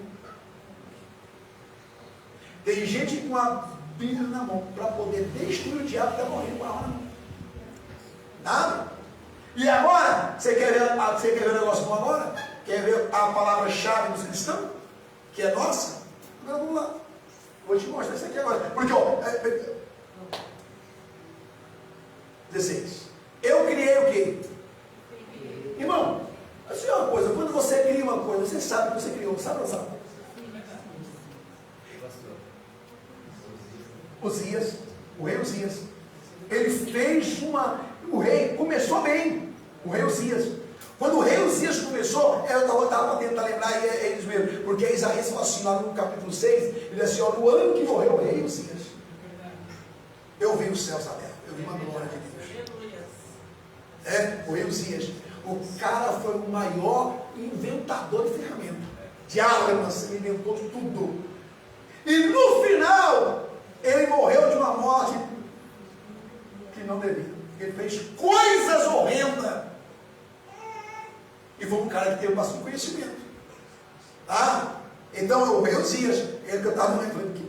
Tem gente com a Bíblia na mão, para poder destruir o diabo, está morrendo com a arma na mão. Nada. E agora, você quer ver o negócio bom agora? Quer ver a palavra-chave dos cristãos? Que é nossa? Agora vamos lá. Vou te mostrar isso aqui agora. Porque, 16. Eu criei o quê? Irmão, assim é uma coisa. Quando você cria uma coisa, você sabe que você criou. Sabe ou não sabe? Uzias, o rei Uzias, ele fez o rei começou bem. O rei Uzias. Quando o rei Uzias começou, eu estava para tentar lembrar eles mesmos, porque Isaías fala assim, lá no capítulo 6, ele diz assim, no ano que morreu o rei Uzias, eu vi os céus abertos, eu vi uma glória de Deus. O rei Uzias, o cara foi o maior inventador de ferramentas, de armas, ele inventou tudo. E no final, ele morreu de uma morte que não devia. Ele fez coisas horrendas. E foi um cara que teve bastante conhecimento. Então o rei Uzias, ele que eu estava lembrando que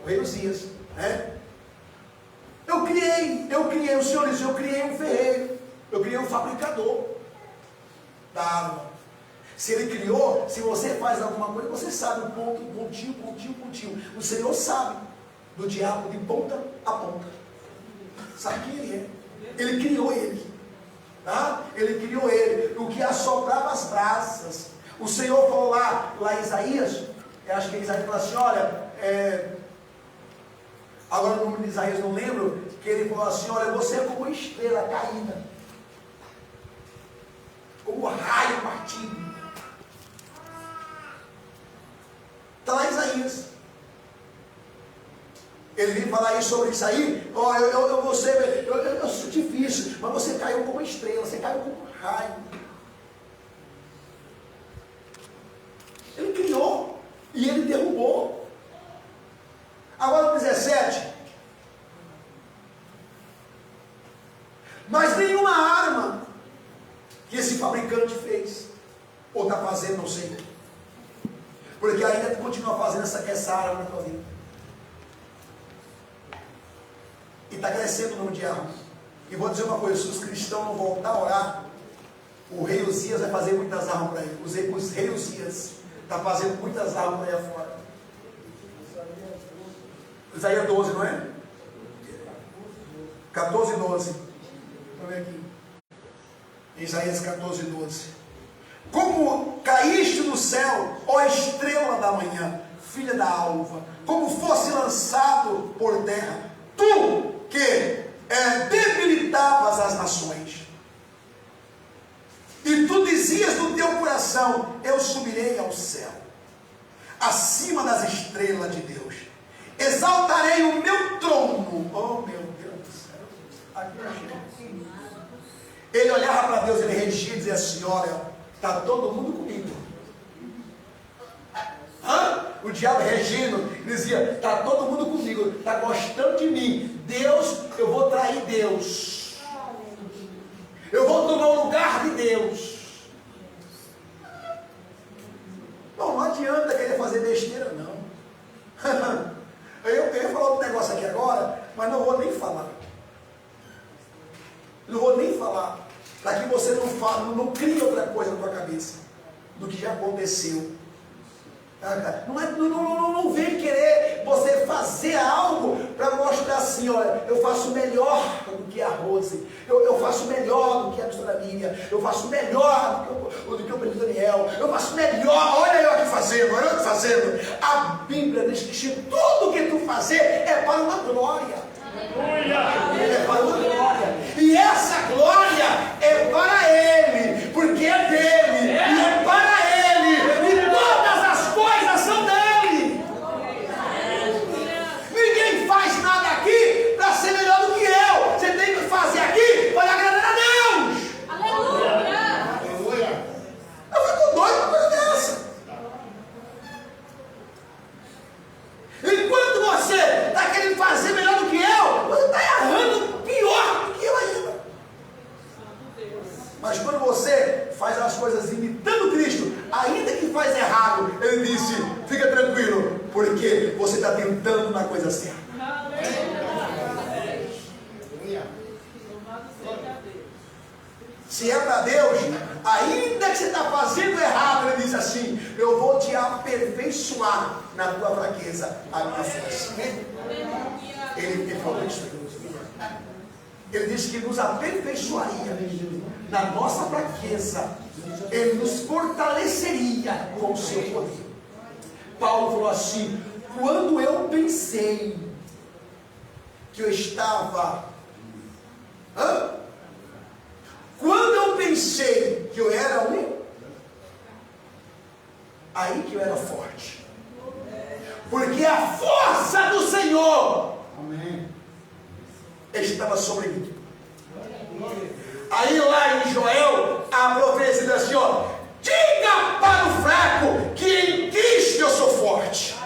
o rei Uzias, né? Eu criei, o Senhor disse, eu criei um ferreiro, eu criei um fabricador da arma. Se ele criou, se você faz alguma coisa, você sabe o ponto, pontinho. O Senhor sabe do diabo de ponta a ponta. Sabe quem ele é? Ele criou ele. Ele criou ele, o que assoprava as brasas. O Senhor falou lá em Isaías, eu acho que Isaías falou assim, olha, agora o nome de Isaías não lembro, que ele falou assim, olha, você é como uma estrela caída. como raio partido. Está lá em Isaías. Ele vem falar aí sobre isso aí. Ó, eu sou difícil, mas você caiu como uma estrela, você caiu como um raio. Ele criou e ele derrubou. Agora no 17. Mas nenhuma arma que esse fabricante fez, ou está fazendo, não sei, porque ainda continua fazendo essa arma na tua vida. E está crescendo o número de armas. E vou dizer uma coisa: se os cristãos não voltar a orar, o rei Uzias vai fazer muitas armas para ele. Os rei Uzias está fazendo muitas armas aí afora. Isaías 12, não é? 14, 12. Vamos ver aqui. Isaías 14, 12. Como caíste do céu, ó estrela da manhã, filha da alva, como fosse lançado por terra, tu que debilitavas as nações, e tu dizias no teu coração: eu subirei ao céu, acima das estrelas de Deus, exaltarei o meu trono. Oh meu Deus do céu, aqui ele olhava para Deus, ele regia e dizia assim: olha, está todo mundo comigo. O diabo regindo, dizia: está todo mundo comigo, está gostando de mim. Deus, eu vou trair Deus, eu vou tomar o lugar de Deus. Não adianta querer fazer besteira, não. Eu ia falar um negócio aqui agora, mas não vou nem falar. Não vou nem falar, para que você não crie outra coisa na tua cabeça do que já aconteceu. Não vem querer você fazer algo para mostrar assim: olha, eu faço melhor do que a Rose, eu faço melhor do que a mistura Miriam, eu faço melhor do que o Pedro Daniel, eu faço melhor, olha eu aqui fazendo, olha eu aqui fazendo. A Bíblia diz que tudo que tu fazer é para uma glória. É para uma glória. E essa glória é para Ele, porque é dele, e é para Ele, e todas as coisas são dele. Ninguém faz nada aqui para ser melhor do que eu. Você tem que fazer aqui para agradar a Deus. Aleluia. Eu fico doido com uma coisa dessa. Enquanto você está querendo fazer melhor do que eu, você está errando pior do que eu ainda. Mas quando você faz as coisas imitando Cristo, ainda que faz errado, Ele disse: fica tranquilo, porque você está tentando na coisa certa. Se é para Deus, ainda que você está fazendo errado, Ele diz assim: eu vou te aperfeiçoar na tua fraqueza, a minha força. Ele falou isso. Ele disse que nos aperfeiçoaria na nossa fraqueza, Ele nos fortaleceria com o seu poder. Paulo falou assim: quando eu pensei que eu estava... Quando eu pensei que eu era aí que eu era forte. Porque a força do Senhor, amém, estava sobre mim. Aí lá em Joel, a profecia diz assim: ó, diga para o fraco que em Cristo eu sou forte.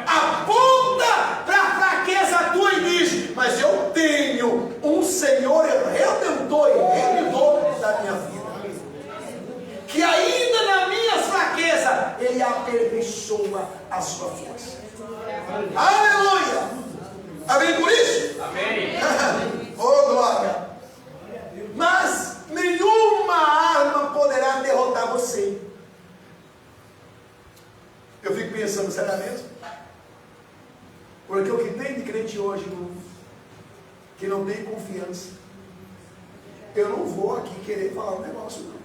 Aponta para a fraqueza tua e diz: mas eu tenho um Senhor redentor e remidor da minha vida, que ainda na minha fraqueza Ele aperfeiçoa a sua força. Aleluia! Amém por isso? Amém. Oh glória! Mas nenhuma arma poderá derrotar você. Eu fico pensando, será mesmo? Porque o que tem de crente hoje, que não tem confiança, eu não vou aqui querer falar um negócio não.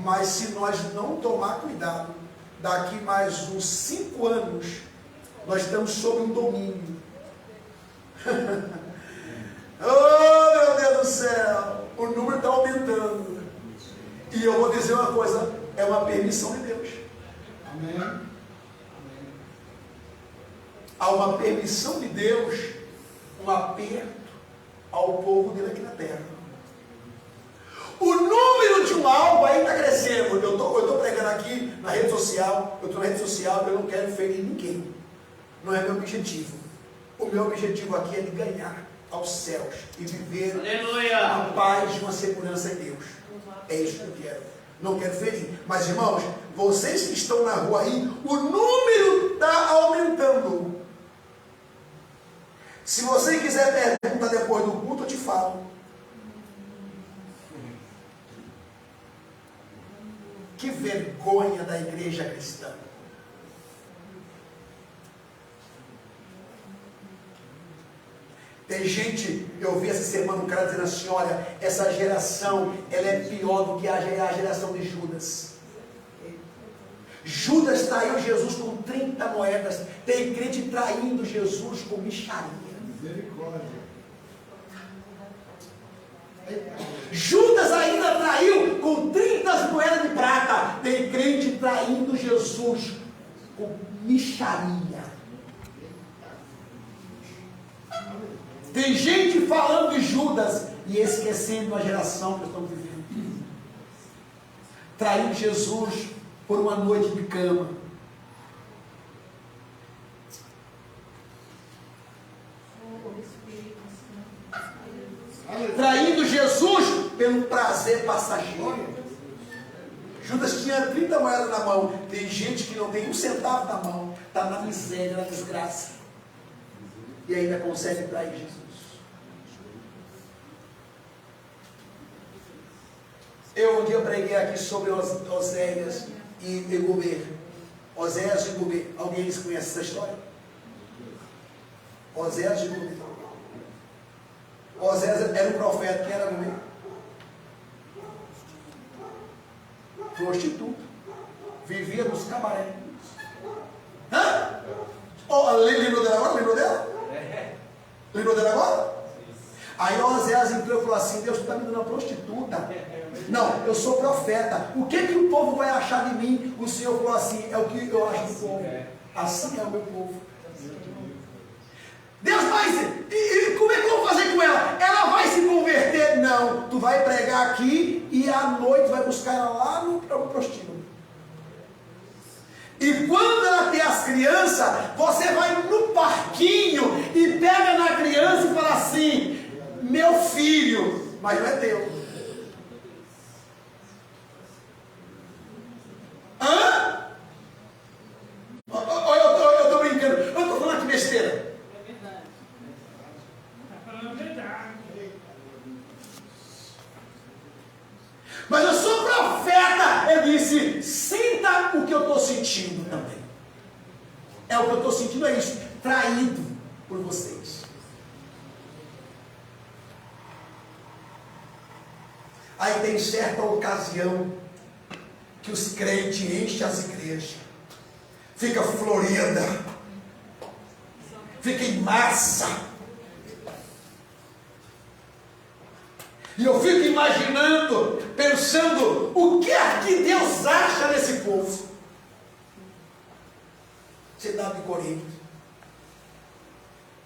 Mas se nós não tomar cuidado, daqui mais uns 5 anos, nós estamos sob um domínio. Oh meu Deus do céu! O número está aumentando. E eu vou dizer uma coisa, é uma permissão de Deus. Amém. Há uma permissão de Deus, um aperto ao povo dele aqui na terra. O número de um alvo aí está crescendo. Eu estou pregando aqui na rede social, eu estou na rede social, eu não quero ferir ninguém. Não é meu objetivo. O meu objetivo aqui é de ganhar aos céus e viver a paz de uma segurança em Deus. É isso que eu quero. Não quero ferir. Mas, irmãos, vocês que estão na rua aí, o número está aumentando. Se você quiser perguntar depois do culto, eu te falo. Que vergonha da igreja cristã. Tem gente, eu vi essa semana um cara dizendo assim, olha, essa geração, ela é pior do que a geração de Judas. Judas traiu Jesus com 30 moedas. Tem crente traindo Jesus com mixaria. Misericórdia. Judas ainda traiu com 30 moedas de prata. Tem crente traindo Jesus com mixaria. Tem gente falando de Judas e esquecendo a geração que estamos vivendo. Traiu Jesus por uma noite de cama. Traindo Jesus pelo prazer passageiro. Judas tinha 30 moedas na mão. Tem gente que não tem um centavo na mão. Está na miséria, na desgraça. E ainda consegue trair Jesus. Eu um dia preguei aqui sobre Oséias e Gomer. Oséias e Gomer. Alguém conhece essa história? Oséias e Gomer. Oséias era um profeta. Quem era Gomer? Prostituta. Vivia nos cabarés. Hã? Oh, lembrou dela agora? Lembrou dela? Lembrou dela agora? Aí Oséias entrou e falou assim, Deus está me dando uma prostituta. Não, eu sou profeta. O que o povo vai achar de mim? O Senhor falou assim, é o que eu acho do povo. Assim é o meu povo. Deus, mas e como é que eu vou fazer com ela? Ela vai se converter? Não, tu vai pregar aqui e à noite vai buscar ela lá no prostíbulo. E quando ela tem as crianças, você vai no parquinho e pega na criança e fala assim, meu filho, mas não é teu. Hã? Eu estou brincando, eu estou falando que besteira. É verdade. Está falando a verdade. Mas eu sou profeta. Ele disse, sinta o que eu estou sentindo também. É o que eu estou sentindo, é isso. Traído por vocês. Aí tem certa ocasião que os crentes enchem as igrejas, fica florida, fica em massa, e eu fico imaginando, pensando, o que é que Deus acha desse povo? Cidade de Corinto,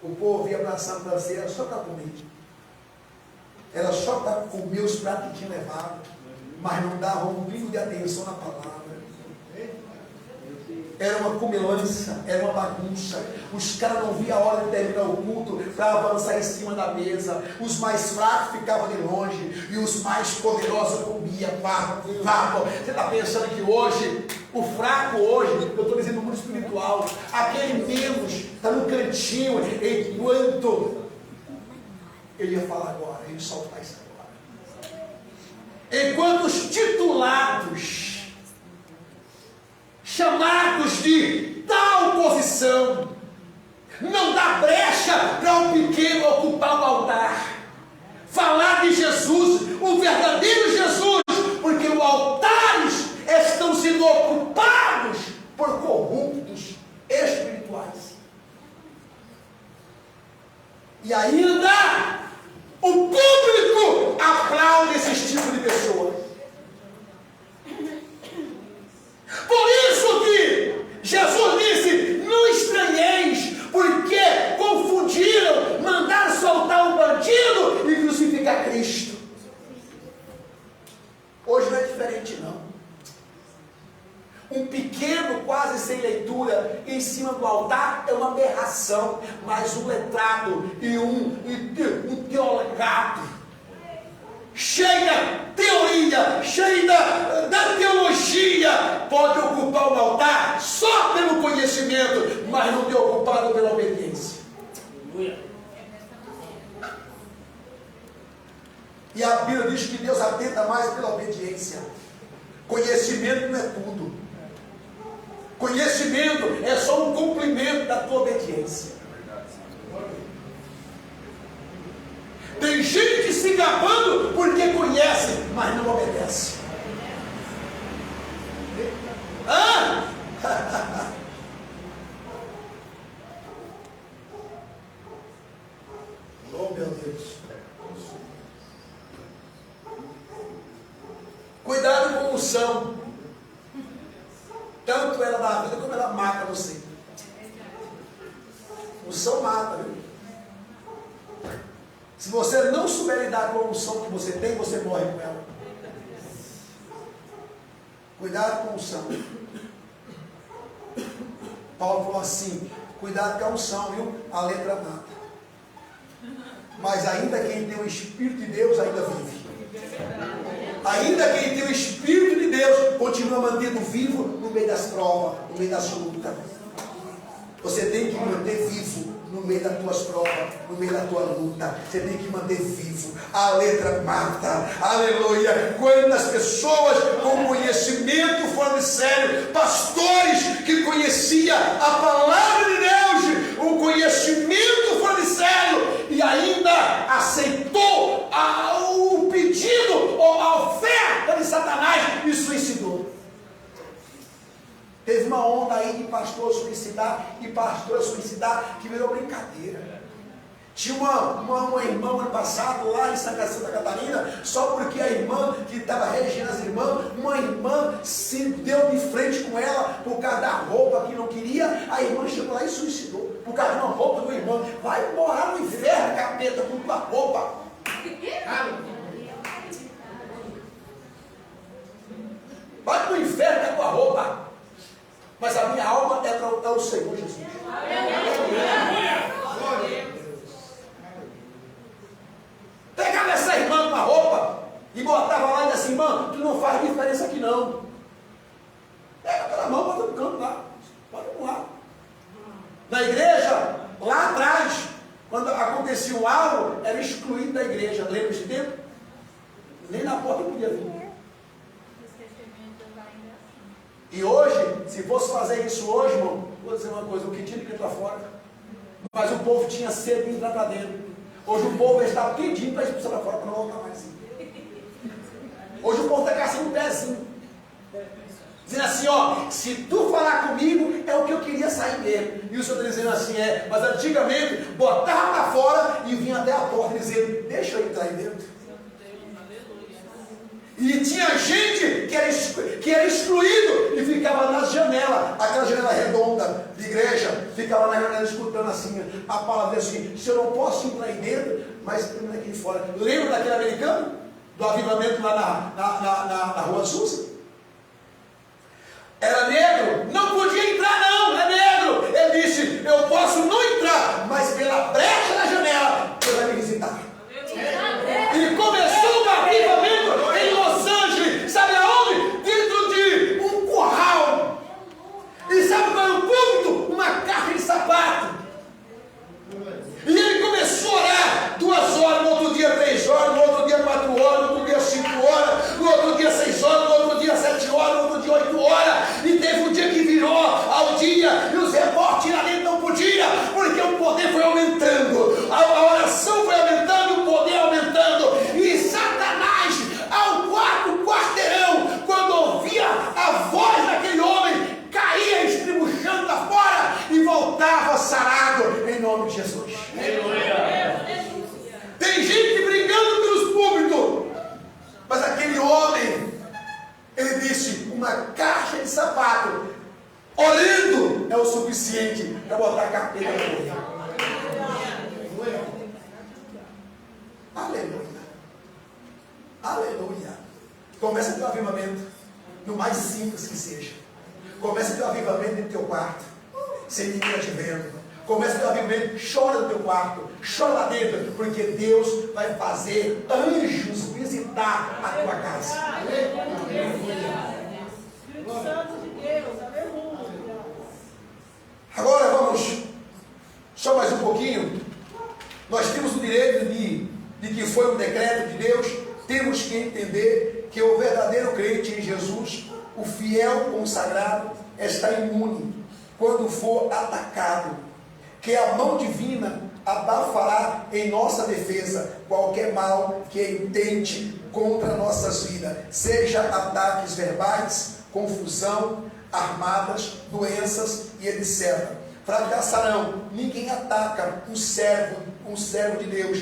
o povo ia abraçar para você, era só para comer, era só para comer os pratos que tinha levado, mas não dava um pingo de atenção na palavra. Era uma comilança, era uma bagunça. Os caras não viam a hora de terminar o culto para avançar em cima da mesa. Os mais fracos ficavam de longe e os mais poderosos comiam. Você está pensando que hoje, o fraco hoje, eu estou dizendo no mundo espiritual, aquele menos está no cantinho, enquanto ele ia falar agora, ele soltar isso agora. Enquanto os titulados, chamados de tal posição, não dá brecha para um pequeno ocupar o altar, falar de Jesus, o verdadeiro Jesus, porque os altares estão sendo ocupados por corruptos espirituais. E ainda o público aplaude crente não. Um pequeno, quase sem leitura, em cima do altar é uma aberração, mas um letrado e um teologado, cheio da teoria, cheio da teologia, pode ocupar o altar só pelo conhecimento, mas não ter ocupado pela obediência. E a Bíblia diz que Deus atenta mais pela obediência. Conhecimento não é tudo. Conhecimento é só um cumprimento da tua obediência. Tem gente se gabando porque conhece, mas não obedece. Ah! Oh, meu Deus. Cuidado com unção. Tanto ela dá vida como ela mata você. Unção mata, viu? Se você não souber lidar com a unção que você tem, você morre com ela. Cuidado com a unção. Paulo falou assim: cuidado com a unção, viu? A letra mata. Mas ainda quem tem o Espírito de Deus ainda vive. Ainda quem tem o Espírito de Deus continua mantendo vivo no meio das provas, no meio das lutas. Você tem que manter vivo no meio das tuas provas, no meio da tua luta. Você tem que manter vivo. A letra mata. Aleluia. Quantas pessoas com conhecimento fora de sério, pastores que conheciam a palavra de Deus, o conhecimento fora de sério, e ainda aceitou o pedido ou a oferta de Satanás e suicidou. Teve uma onda aí de pastor suicidar e pastor suicidar que virou brincadeira. Tinha uma irmã ano passado lá em Santa Catarina, só porque a irmã que estava regendo as irmãs, uma irmã se deu de frente com ela por causa da roupa que não queria. A irmã chegou lá e suicidou por causa de uma roupa do irmão. Vai morar no inferno, capeta, com tua roupa. Vai pro inferno com a tua roupa. Mas a minha alma é para o Senhor Jesus. Pegava essa irmã com a roupa e botava lá e disse assim: irmã, tu não faz diferença aqui não. Pega pela mão, bota no canto lá. Bota lá. Na igreja, lá atrás, quando acontecia um algo, era excluído da igreja. Lembra desse tempo? Nem na porta podia vir. E hoje, se fosse fazer isso hoje, irmão, vou dizer uma coisa: o que tinha que entrar fora. Mas o povo tinha sede de entrar para dentro. Hoje o povo está pedindo para expulsar para fora para não voltar mais. Hoje o povo está caçando um pezinho. Dizendo assim: ó, se tu falar comigo, é o que eu queria sair mesmo. E o Senhor está dizendo assim: mas antigamente botava para fora e vinha até a porta dizendo: deixa eu entrar aí dentro. E tinha gente que era excluído e ficava nas janelas, aquela janela redonda de igreja, ficava na janela escutando assim, a palavra assim: se eu não posso entrar aí dentro, mas eu aqui fora. Lembra daquele americano? Do avivamento lá na Rua Susa? Era negro, não podia entrar não, é negro. Ele disse: eu posso não entrar, mas pela brecha da janela, você vai me visitar. E começou o avivamento em Los Angeles, sabe aonde? Dentro de um curral. E sabe qual é o púlpito? Uma caixa de sapato. E ele começou a orar 2 horas, no outro dia 3 horas, no outro dia 4 horas, no outro dia 5 horas, no outro dia 6 horas, no outro dia 7 horas, no outro dia 8 horas. E teve um dia que virou ao dia e os reportes lá dentro não podiam, porque o poder foi aumentando, a oração foi aumentando, o poder aumentando. E Satanás, ao quarteirão, quando ouvia a voz daquele homem, caía estribuchando lá fora e voltava sarado em nome de Jesus. Tem gente brigando pelos púlpitos, mas aquele homem, ele disse: uma caixa de sapato orando é o suficiente para botar a carteira no corpo. Aleluia. Aleluia. Começa com o avivamento. no mais simples que seja. Comece a ter um avivamento dentro do teu quarto, sem ninguém te vendo. Comece a ter um avivamento, chora no teu quarto, chora lá dentro, porque Deus vai fazer anjos visitar a tua casa. Espírito Santo de Deus, aleluia. Agora vamos, só mais um pouquinho. Nós temos o direito de que foi um decreto de Deus. Temos que entender que o verdadeiro crente em Jesus, o fiel consagrado, está imune quando for atacado, que a mão divina abafará em nossa defesa qualquer mal que intente contra nossas vidas, seja ataques verbais, confusão, armadas, doenças e etc. Fracassarão. Ninguém ataca um servo de Deus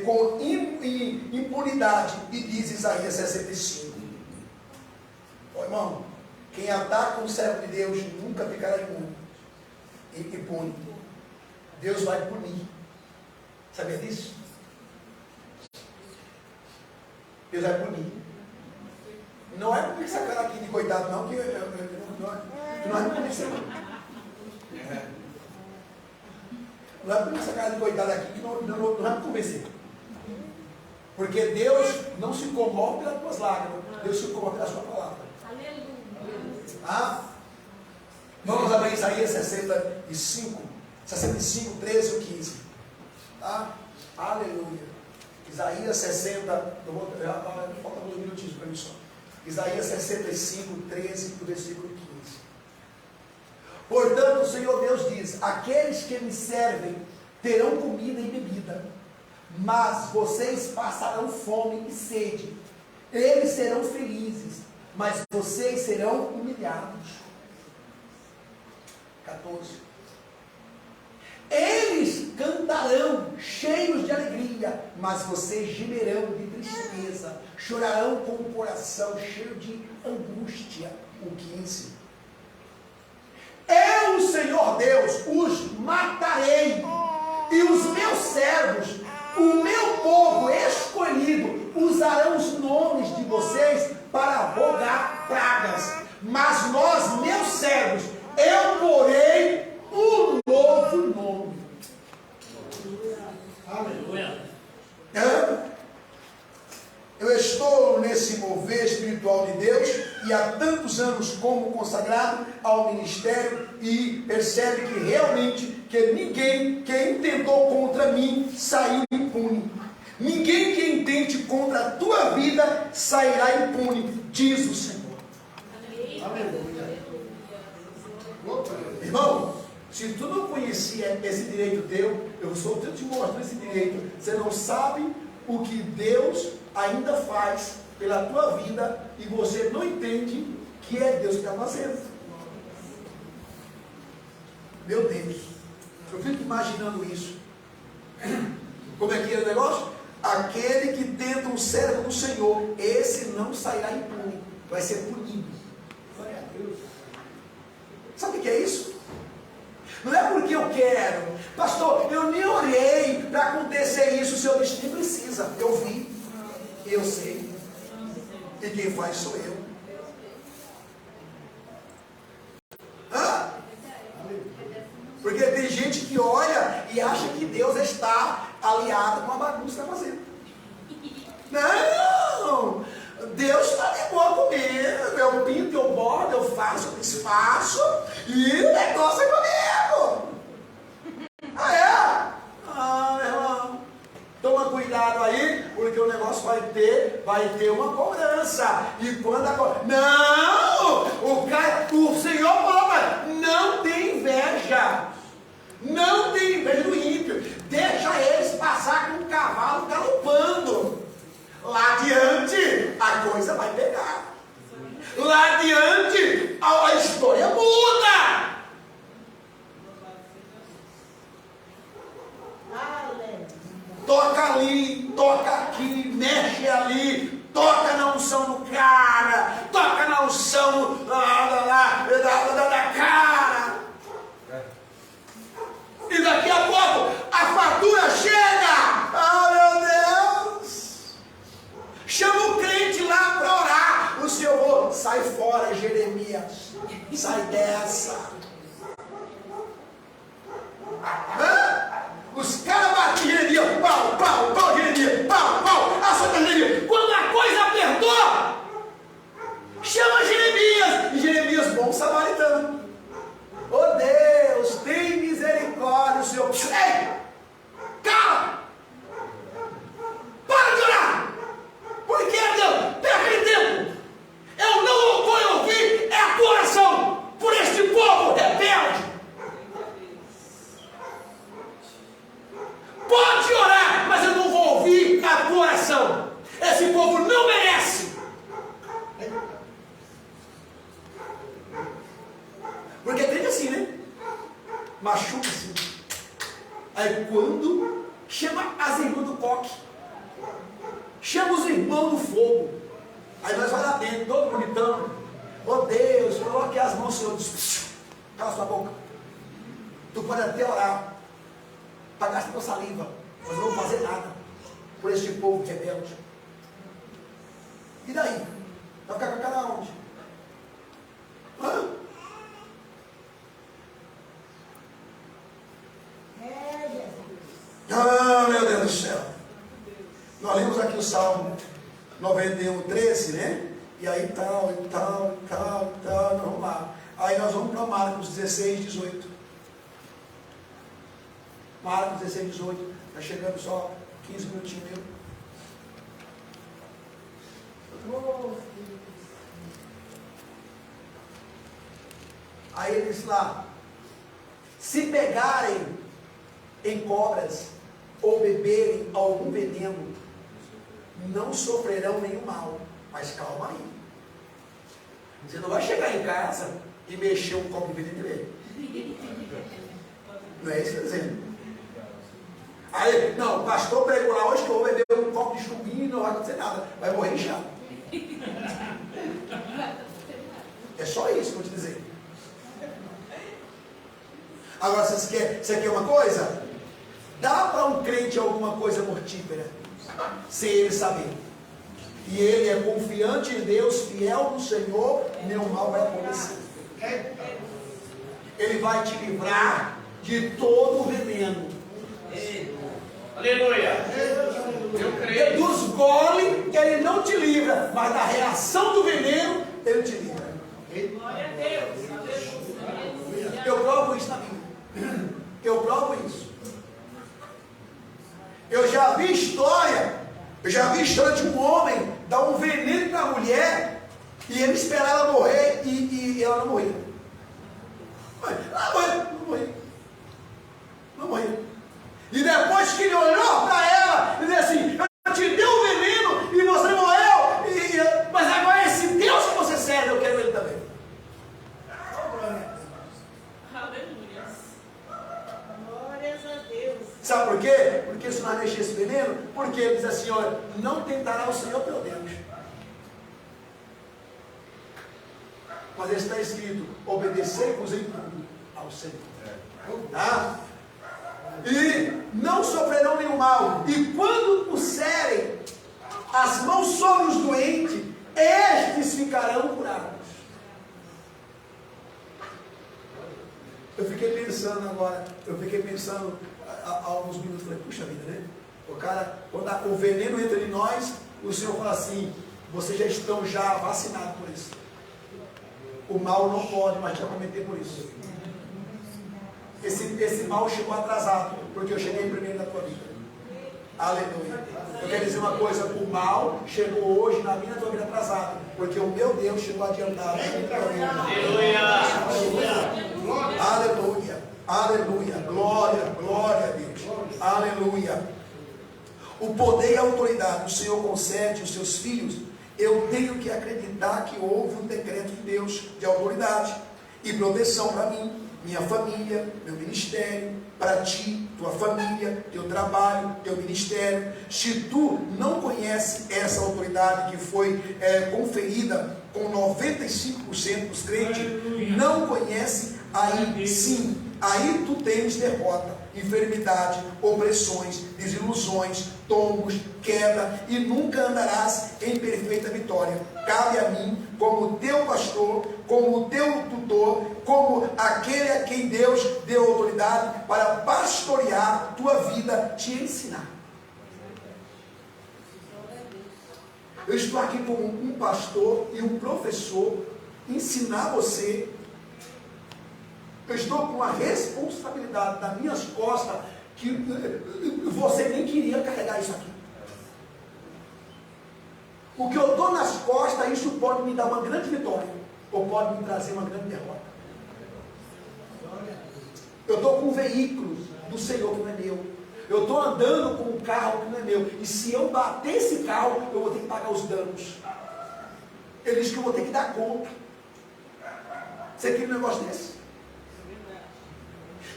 com impunidade, e diz Isaías 65. Ó, irmão, quem ataca um servo de Deus nunca ficará impune. Deus vai punir. Sabia disso? Deus vai punir. Não é porque essa cara aqui de coitado, não, que não é porque você. Não é porque essa cara de coitado aqui que não vai me convencer. Porque Deus não se comove pelas tuas lágrimas, Deus se comove pela sua palavra. Ah? Vamos abrir Isaías 65, 13 ou 15. Tá? Aleluia. Isaías 60, falta 2 minutinhos para mim só. Isaías 65, 13, do versículo 15. Portanto, o Senhor Deus diz: aqueles que me servem terão comida e bebida, mas vocês passarão fome e sede. Eles serão felizes, mas vocês serão humilhados. 14. Eles cantarão cheios de alegria, mas vocês gemerão de tristeza, chorarão com o coração cheio de angústia. O 15. Eu, o Senhor Deus, os matarei, e os meus servos, o meu povo escolhido, usarão os nomes de vocês para rogar pragas. Mas nós, meus servos, eu porei um novo nome. Aleluia. Eu estou nesse mover espiritual de Deus e há tantos anos como consagrado ao ministério, e percebe que realmente que ninguém que intentou contra mim saiu impune. Ninguém que intente contra a tua vida sairá impune, diz o Senhor. Aleluia. Irmão, se tu não conhecia esse direito teu, eu estou te mostrando esse direito. Você não sabe o que Deus ainda faz pela tua vida, e você não entende que é Deus que está fazendo. Meu Deus, eu fico imaginando isso. Como é que é o negócio? Aquele que tenta um servo do Senhor, esse não sairá impune, vai ser punido. Glória a Deus. Sabe o que é isso? Não é porque eu quero, pastor, eu nem orei para acontecer isso. O Senhor disse: nem precisa. Eu vi, eu sei, e quem faz sou eu. Hã? Porque tem gente que olha e acha que Deus está aliado com a bagunça que está fazendo. Não! Deus está de boa comigo. Eu pinto, eu bordo, eu faço, eu desfaço, e o negócio é comigo. Ah, é? Ah, meu irmão, toma cuidado aí, porque o negócio vai ter uma cobrança. E quando a cobrança... Não! O Senhor falou: não tem inveja. Não tem inveja do ímpio. Deixa eles passar com o cavalo galopando. Lá adiante a coisa vai pegar. Lá adiante a história muda. Toca ali, toca aqui, mexe ali, toca na unção do cara, toca na unção da cara. E daqui a pouco a fatura chega. Ah, meu Deus! Chama o crente lá para orar. sai fora, Jeremias. Sai dessa. Os caras batiam Jeremias. Pau, Jeremias. Pau. Acerta Jeremias. Quando a coisa apertou, chama Jeremias. E Jeremias, bom samaritano. Oh Deus, tem misericórdia, Senhor. Ei! Cala! Para de orar! Por que, Deus? Perca de tempo! Eu não vou ouvir a tua oração por este povo rebelde. Pode orar, mas eu não vou ouvir a tua oração. Esse povo não merece. Porque tem assim, né? Machuca-se. Aí quando chama as irmãs do coque, chama os irmãos do fogo. Aí nós vai lá dentro, todo bonitão. Oh Deus, coloque as mãos, Senhor. Cala sua boca. Tu pode até orar, pagar tua saliva, mas não vou fazer nada por este povo rebelde. E daí? Vai ficar com a cara onde? Hã? Ah, meu Deus do céu. Nós lemos aqui o Salmo 91, 13, né? E aí tal. Nós vamos lá. Aí nós vamos para Marcos 16, 18. Marcos 16, 18. Está chegando só 15 minutinhos mesmo. Aí ele diz lá: se pegarem em cobras ou beberem algum veneno, não sofrerão nenhum mal. Mas calma aí. Você não vai chegar em casa e mexer um copo de veneno nele. Não é isso que eu estou dizendo. Aí, não, o pastor pregou lá hoje que eu vou beber um copo de chumbinho e não vai acontecer nada. Vai morrer inchado. É só isso que eu vou te dizer. Agora, você quer uma coisa? Dá para um crente alguma coisa mortífera, sem ele saber. E ele é confiante em Deus, fiel no Senhor, nenhum mal vai acontecer. Ele vai te livrar de todo o veneno. Aleluia. Eu creio. Dos goles, ele não te livra, mas da reação do veneno, ele te livra. Glória a Deus. Eu provo isso na Bíblia. Eu provo isso. Eu já vi história de um homem dar um veneno para a mulher e ele esperar ela morrer e ela não morria. Não morria. E depois que ele olhou para ela, ele disse assim: eu te dei um veneno e você morreu, mas agora esse Deus que você serve, eu quero ele também. Aleluia. Glórias a Deus. Sabe por quê? Porque se nós mexer esse veneno, porque ele diz assim: olha, não tentará o Senhor teu Deus. Mas está escrito: obedecei-vos em tudo ao Senhor. Tá? E não sofrerão nenhum mal. E quando puserem as mãos sobre os doentes, estes ficarão curados. Eu fiquei pensando há alguns minutos, falei: puxa vida, né? O cara, quando o veneno entra em nós, o Senhor fala assim: vocês já estão vacinados por isso. O mal não pode mais te acometer por isso. Esse mal chegou atrasado, porque eu cheguei primeiro na tua vida. Aleluia. Eu quero dizer uma coisa: o mal chegou hoje na minha tua vida atrasado, porque o meu Deus chegou adiantado. Aleluia. Glória a Deus. Aleluia. O poder e a autoridade o Senhor concede aos seus filhos. Eu tenho que acreditar que houve um decreto de Deus de autoridade e proteção para mim, minha família, meu ministério, para ti, tua família, teu trabalho, teu ministério. Se tu não conhece essa autoridade que foi conferida com 95% dos crentes, não conhece, aí sim, aí tu tens derrota. enfermidade, opressões, desilusões, tombos, queda, e nunca andarás em perfeita vitória. Cabe a mim, como teu pastor, como teu tutor, como aquele a quem Deus deu autoridade para pastorear tua vida, te ensinar. Eu estou aqui como um pastor e um professor, ensinar você. Eu estou com a responsabilidade nas minhas costas, que você nem queria carregar isso aqui. O que eu estou nas costas, isso pode me dar uma grande vitória, ou pode me trazer uma grande derrota. Eu estou com um veículo do Senhor que não é meu. Eu estou andando com um carro que não é meu. E se eu bater esse carro, eu vou ter que pagar os danos. Ele diz que eu vou ter que dar conta. Você quer um negócio desse?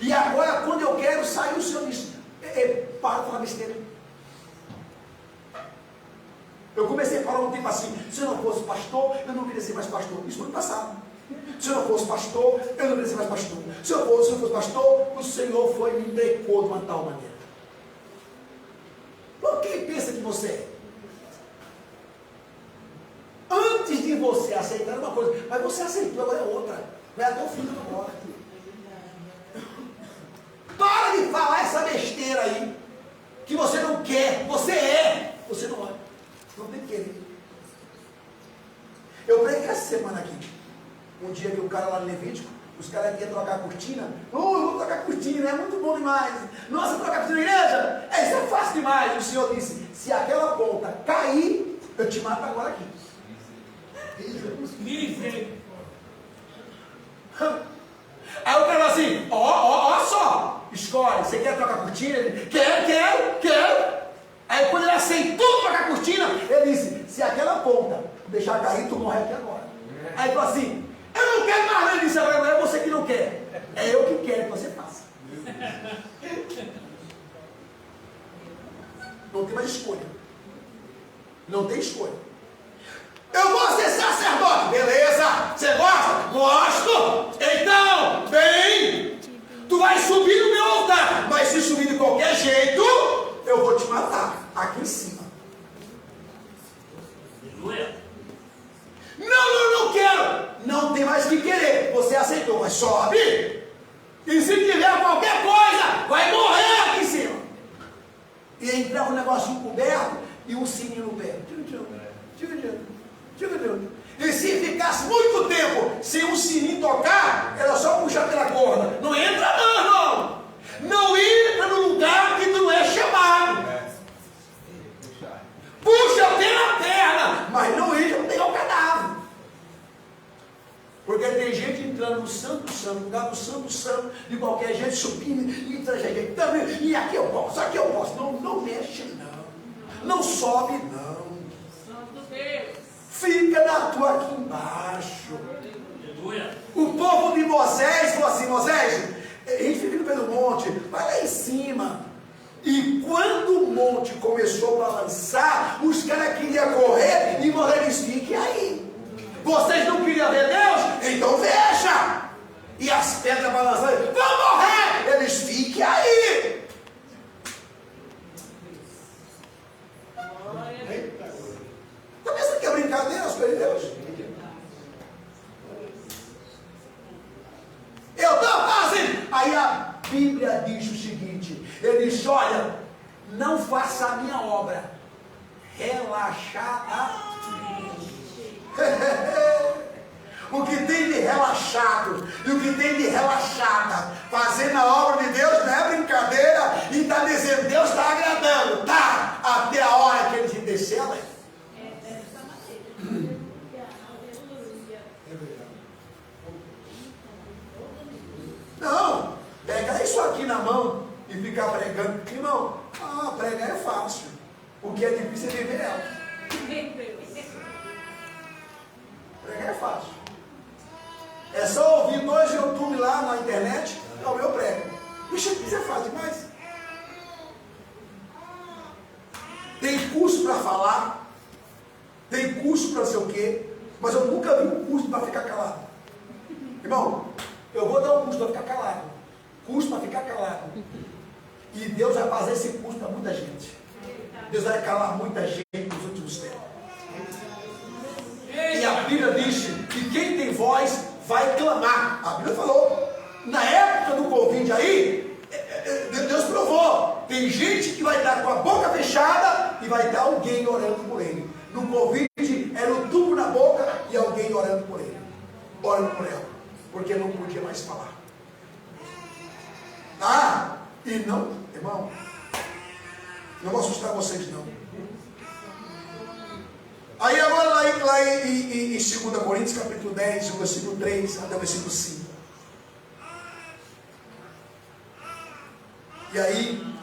E agora, quando eu quero sair, o Senhor diz: para de falar besteira. Eu comecei a falar um tempo assim: se eu não fosse pastor, eu não queria ser mais pastor. Isso foi no passado. Se eu não fosse pastor, eu não queria ser mais pastor. Se eu fosse pastor, o Senhor foi e me brecou de uma tal maneira. Por quem pensa que você é? Antes de você aceitar uma coisa, mas você aceitou, agora é outra. Vai até o fim da agora. Para de falar essa besteira aí, que você não quer, você é, você não é. Não tem que querer. Eu preguei essa semana aqui. Um dia que o cara lá no Levítico, os caras iam trocar a cortina. Eu vou trocar a cortina, é muito bom demais. Nossa, trocar a cortina na igreja? Isso é fácil demais. O Senhor disse: se aquela ponta cair, eu te mato agora aqui. Aí o cara falou assim: ó só, escolhe, você quer trocar a cortina? Ele: quero. Aí quando ele aceitou trocar a cortina, ele disse: se aquela ponta deixar cair, tu morre aqui agora. Aí ele falou assim: eu não quero mais. Ele disse: agora é você que não quer, é eu que quero que você faça. Não tem mais escolha. Não tem escolha. Eu vou ser sacerdote. Beleza, você gosta? Gosto. Então, vem. Tu vai subir no meu altar, mas se subir de qualquer jeito, eu vou te matar aqui em cima. Não quero. Não tem mais que querer. Você aceitou, mas sobe. E se tiver qualquer coisa, vai morrer aqui em cima. E entrar um negocinho coberto e um sininho no pé. E se ficasse muito tempo sem um sininho tocar, era só puxar pela corda. Não entra não, irmão. Não entra no lugar que tu não é chamado. Puxa pela perna, mas não entra para pegar o cadáver. Porque tem gente entrando no santo, no lugar do santo, de qualquer jeito, subindo e trajeitando. E aqui eu posso. Não mexe não. Não sobe não. Santo Deus. Fica na tua aqui embaixo. O povo de Moisés falou assim: Moisés, a gente fica no pé do monte, vai lá em cima. E quando o monte começou a balançar, os caras queriam correr e Moisés disse: fique aí. Vocês não queriam ver Deus? Então veja. E as pedras balançando: vão morrer. Eles: fiquem aí. Está pensando que é brincadeira as coisas de Deus? Eu estou fazendo. Aí a Bíblia diz o seguinte: ele diz: olha, não faça a minha obra relaxadamente. O que tem de relaxado e o que tem de relaxada fazendo a obra de Deus não é brincadeira. E está dizendo: Deus está agradando, tá? Até a hora que ele te descer ela. Não, pegar isso aqui na mão e ficar pregando. Irmão, pregar é fácil. O que é difícil é viver ela. Pregar é fácil. É só ouvir 2 YouTube lá na internet, eu prego. Puxa, isso é fácil demais. Tem curso para falar, tem curso para não sei o quê, mas eu nunca vi um curso para ficar calado. Irmão, eu vou dar um curso para ficar calado. Curso para ficar calado. E Deus vai fazer esse curso para muita gente. Deus vai calar muita gente nos últimos tempos. E a Bíblia diz que quem tem voz vai clamar. A Bíblia falou. Na época do Covid aí, Deus provou. Tem gente que vai estar com a boca fechada e vai estar alguém orando por ele. No Covid era o tubo na boca e alguém orando por ele. Orando por ela. Porque não podia mais falar. Ah, e não, irmão, não vou assustar vocês não. Aí agora lá em 2 Coríntios capítulo 10, versículo 3 até o versículo 5. E aí,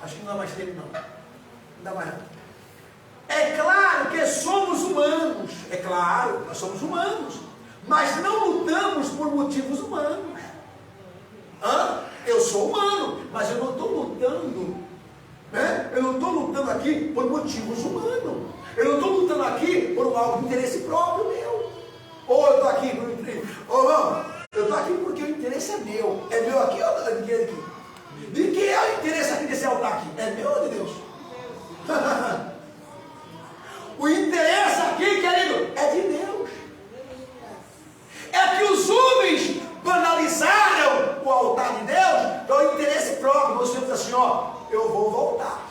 acho que não dá mais tempo não. Não dá mais não. É claro que somos humanos. É claro, nós somos humanos. Mas não lutamos por motivos humanos. Eu sou humano, mas eu não estou lutando. Né? Eu não estou lutando aqui por motivos humanos. Eu não estou lutando aqui por um interesse próprio meu. Ou eu estou aqui por ou não, eu estou aqui porque o interesse é meu. É meu aqui ou é de quem aqui? De quem é o interesse aqui desse altar aqui? É meu ou de Deus? O interesse aqui, querido, é de Deus. É que os homens banalizaram o altar de Deus, então o interesse próprio. Você diz assim, ó, eu vou voltar.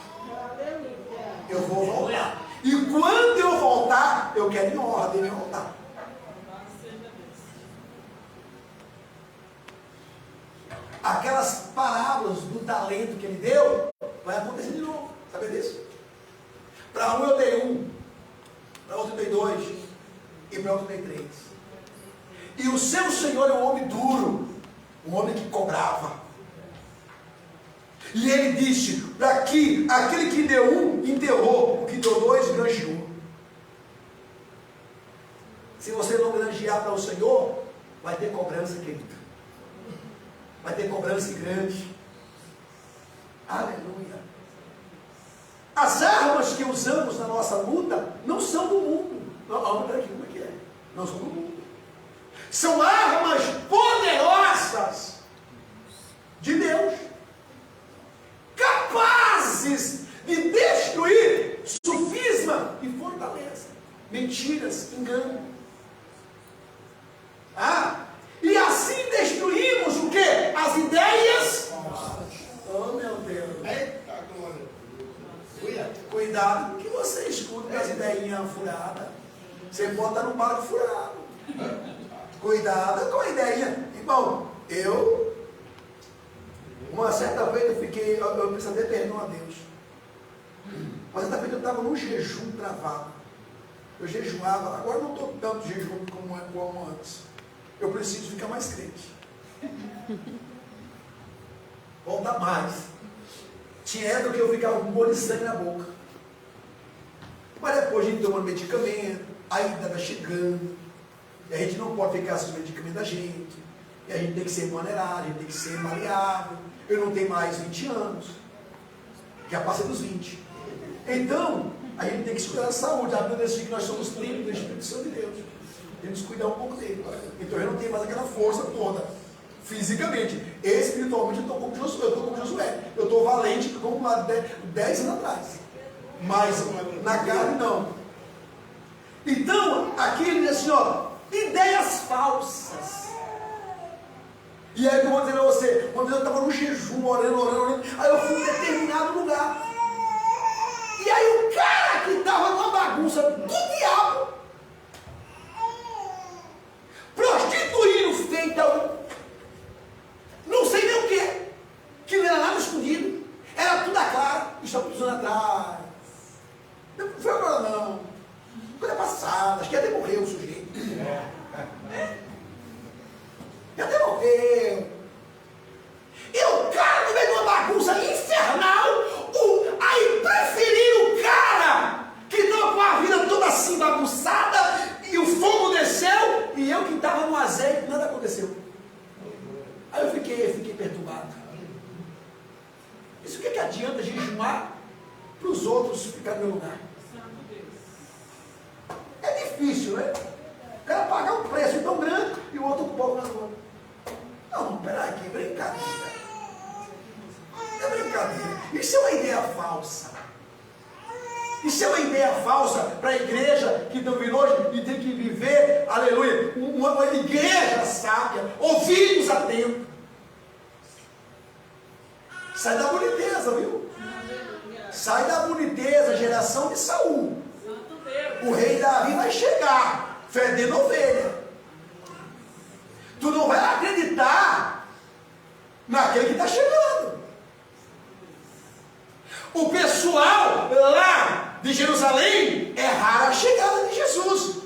Eu vou voltar. E quando eu voltar, eu quero em honra dele voltar. Aquelas parábolas do talento que ele deu, vai acontecer de novo. Sabe disso? Para um eu dei 1, para outro eu dei 2, e para outro eu dei 3. E o seu Senhor é um homem duro, um homem que cobrava. E ele disse, para que aquele que deu 1, enterrou, o que deu 2, granjeou. Se você não granjear para o Senhor, vai ter cobrança, querido. Vai ter cobrança grande. Aleluia. As armas que usamos na nossa luta não são do mundo. Não, peraí, como é que é? Não são do mundo. São armas poderosas de Deus, capazes de destruir sofisma e fortaleza, mentiras, engano. E assim destruímos o quê? As ideias. Oh meu Deus. Cuidado com o que você escuta com as ideinhas furadas. Você pode estar num barco furado. Cuidado com a ideinha. Irmão, uma certa vez eu preciso até perdão a Deus. Uma certa vez eu estava num jejum travado. Eu jejuava, agora não estou tanto jejum como antes. Eu preciso ficar mais crente. Voltar mais. Tinha época que eu ficava com bolo de sangue na boca. Mas depois a gente tomando medicamento, a idade estava chegando. E a gente não pode ficar sem o medicamento da gente. E a gente tem que ser maneirado, a gente tem que ser maleável. Eu não tenho mais 20 anos. Já passei dos 20. Então, a gente tem que se cuidar da saúde. A Bíblia diz que nós somos templos do Espírito Santo de Deus. Temos que cuidar um pouco dele. Então eu não tenho mais aquela força toda. Fisicamente. Espiritualmente eu estou como Josué. Eu estou valente como lá 10 anos atrás. Mas na carne não. Então, aqui ele diz assim, ó, ideias falsas. E aí eu vou dizer para você, quando eu estava no jejum, orando, aí eu fui em um determinado lugar. E aí o cara que estava numa bagunça do diabo, prostituindo feita, não sei nem o que não era nada escondido, era tudo a cara, estava usando atrás. Não foi agora não, coisa passada, acho que até morreu o sujeito. Até morreu. E o cara no meio de uma bagunça infernal, aí preferiram o cara que estava com a vida toda assim bagunçada, e o fogo desceu, e eu que estava no azeite, nada aconteceu. Aí eu fiquei perturbado. Isso o que adianta jejuar para os outros ficarem no meu lugar? É difícil, né? O cara pagar um preço tão grande e o outro povo na rua. Não, peraí, que brincadeira. É brincadeira. brincadeira. Isso é uma ideia falsa. Isso é uma ideia falsa para a igreja que não virou hoje e tem que viver, aleluia, uma igreja sábia, ouvidos atentos. Sai da boniteza, viu? Sai da boniteza, geração de Saul. O rei Davi vai chegar, fedendo ovelha. Tu não vai acreditar naquele que está chegando. O pessoal lá de Jerusalém erraram a chegada de Jesus.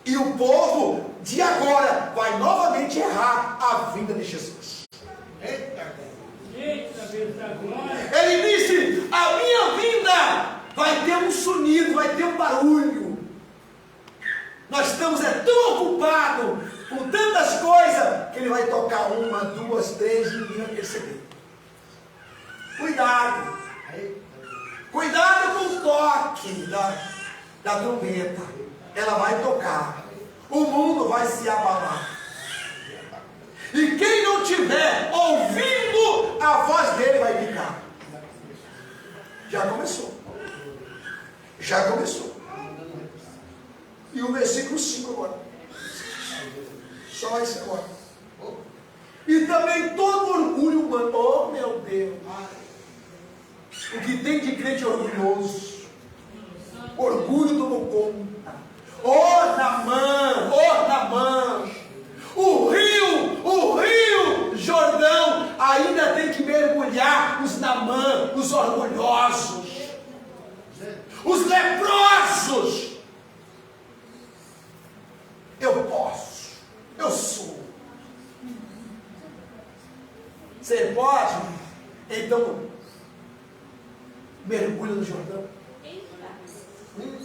E o povo de agora vai novamente errar a vinda de Jesus. Ele disse: a minha vinda vai ter um sonido, vai ter um barulho. Nós estamos tão ocupados com tantas coisas que ele vai tocar 1, 2, 3 e ninguém vai perceber. Cuidado. Cuidado com o toque da trombeta. Ela vai tocar. O mundo vai se abalar. E quem não tiver ouvindo a voz dele vai ficar. Já começou. Já começou. E o versículo 5 agora. Só esse agora. E também todo orgulho humano. Oh, meu Deus. O que tem de crente orgulhoso. Orgulho tomou conta. Oh, Naamã. Oh, Naamã. O rio Jordão ainda tem que mergulhar os Naamã, os orgulhosos, os leprosos. Eu posso, eu sou. Você pode? Então, mergulha no Jordão.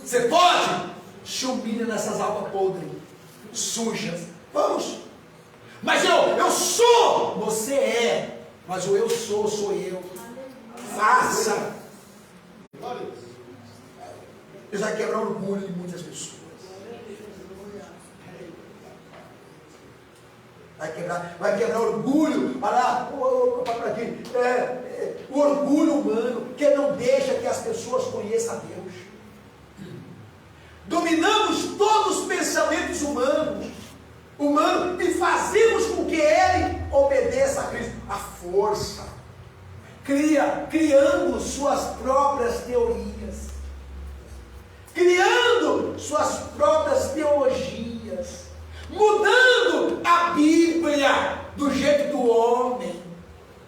Você pode? Se humilha nessas águas podres, sujas. Vamos. Mas eu sou. Você é. Mas o eu sou eu. Faça. Deus vai quebrar o orgulho de muitas pessoas. Vai quebrar o orgulho. Olha lá, para aqui. O orgulho humano que não deixa que as pessoas conheçam a Deus. Dominamos todos os pensamentos humanos e fazemos com que ele obedeça a Cristo. A força. Criando suas próprias teorias. Criando suas próprias teologias. Mudando a Bíblia do jeito do homem.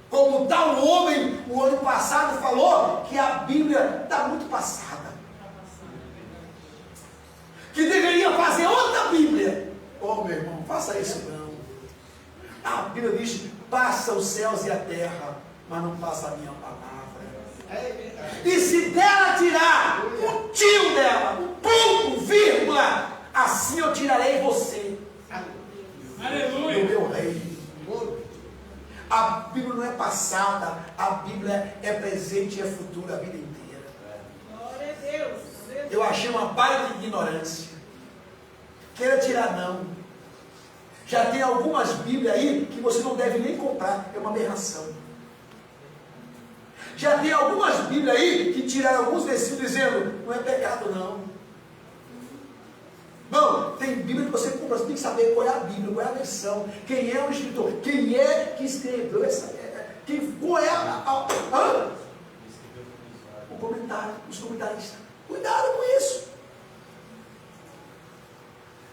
Como tal homem, o ano passado falou que a Bíblia está muito passada. Que deveria fazer outra Bíblia. Oh, meu irmão, faça isso não. A Bíblia diz: passa os céus e a terra, mas não passa a minha palavra. E se dela tirar um tio dela, um ponto, vírgula, assim eu tirarei você. Aleluia. Do meu reino. A Bíblia não é passada, a Bíblia é presente e é futura a vida inteira. Glória a Deus. Eu achei uma baita de ignorância. Queira tirar não. Já tem algumas Bíblias aí que você não deve nem comprar. É uma aberração. Já tem algumas Bíblias aí que tiraram alguns versículos dizendo: não é pecado não. Não, tem Bíblia que você compra, você tem que saber qual é a Bíblia, qual é a versão, quem é o escritor, quem é que escreveu essa. Qual é o comentário, os comentaristas. Cuidado com isso.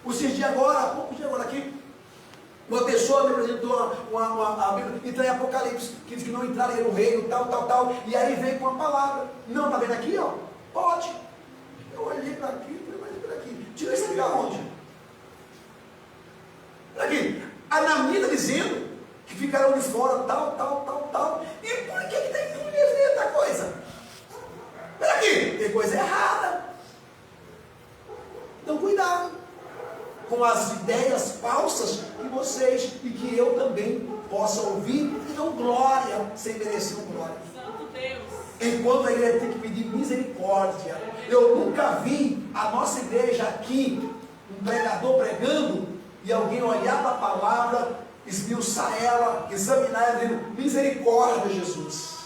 Esses dias agora, há poucos dias agora aqui, uma pessoa me apresentou a Bíblia, então em Apocalipse, que diz que não entraria no reino, tal, e aí veio com uma palavra. Não, está vendo aqui, ó? Pode. Eu olhei para aqui, falei, mas para aqui. Tira isso aqui de onde? Para aqui. A Anamita dizendo que ficaram de fora, tal. E por que tem tudo tanta coisa? Espera aqui, tem coisa errada. Então cuidado com as ideias falsas que vocês e que eu também possa ouvir e dão glória sem merecer um glória. Santo Deus. Enquanto a igreja tem que pedir misericórdia. Eu nunca vi a nossa igreja aqui, um pregador pregando e alguém olhar para a palavra, esmiuçar ela, examinar ela, dizendo: misericórdia, Jesus.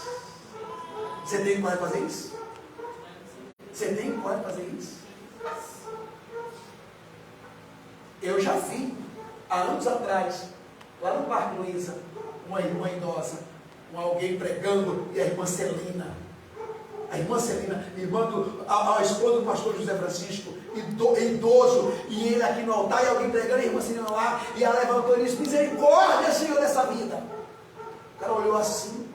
Você tem coragem de fazer isso? Você tem coragem de fazer isso? Eu já vi, há anos atrás, lá no Parque Luiza, uma irmã idosa, alguém pregando, e a irmã Celina, a esposa do pastor José Francisco, idoso, e ele aqui no altar, e alguém pregando, a irmã Celina lá, e ela levantou e disse: misericórdia, Senhor, dessa vida. O cara olhou assim,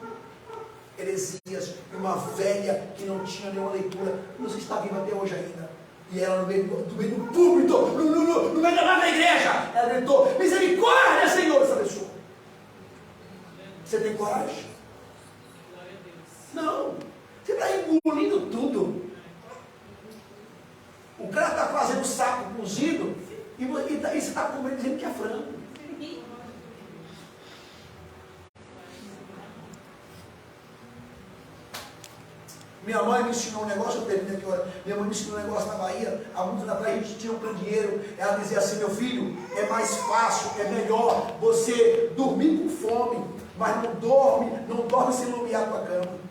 heresias, e uma velha que não tinha nenhuma leitura, não está viva até hoje ainda. E ela no meio do púlpito, no meio da igreja, ela gritou: misericórdia, Senhor, essa pessoa. Você tem coragem? Não. Você está engolindo tudo. O cara está fazendo saco cozido e você está comendo dizendo que é frango. Minha mãe me ensinou um negócio, eu termino aqui agora. Minha mãe me ensinou um negócio na Bahia, há muitos anos atrás a gente tinha um dinheiro. Ela dizia assim: meu filho, é mais fácil, é melhor você dormir com fome, mas não dorme sem iluminar a tua cama.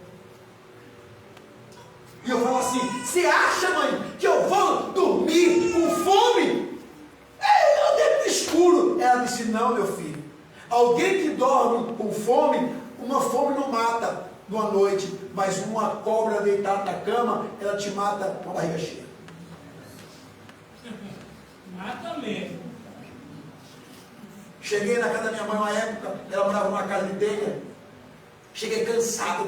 E eu falo assim: você acha, mãe, que eu vou dormir com fome? Eu dentro do escuro. Ela disse: não, meu filho, alguém que dorme com fome, uma fome não mata numa noite, mas uma cobra deitada na cama, ela te mata com a barriga cheia. Mata mesmo. Cheguei na casa da minha mãe uma época, ela morava numa casa de telha. Cheguei cansado.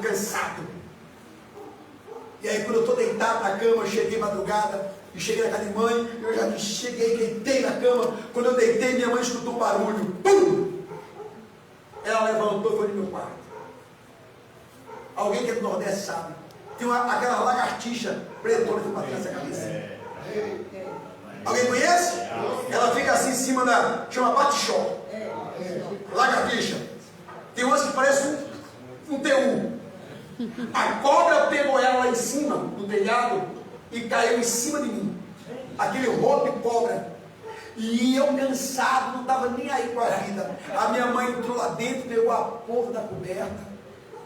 E aí quando eu estou deitado na cama, eu cheguei madrugada, e cheguei na casa de mãe, eu já cheguei, deitei na cama. Quando eu deitei, minha mãe escutou um barulho. Pum! Ela levantou e foi no meu quarto. Alguém que é do Nordeste sabe. Tem aquela lagartixa pretona que bateu nessa cabeça. Alguém conhece? Ela fica assim em cima da... chama bate-chó. Lagartixa. Tem umas que parece um TU. A cobra pegou ela lá em cima, no telhado, e caiu em cima de mim. Aquele rolo de cobra. E eu cansado, não estava nem aí com a vida. A minha mãe entrou lá dentro, pegou a ponta da coberta,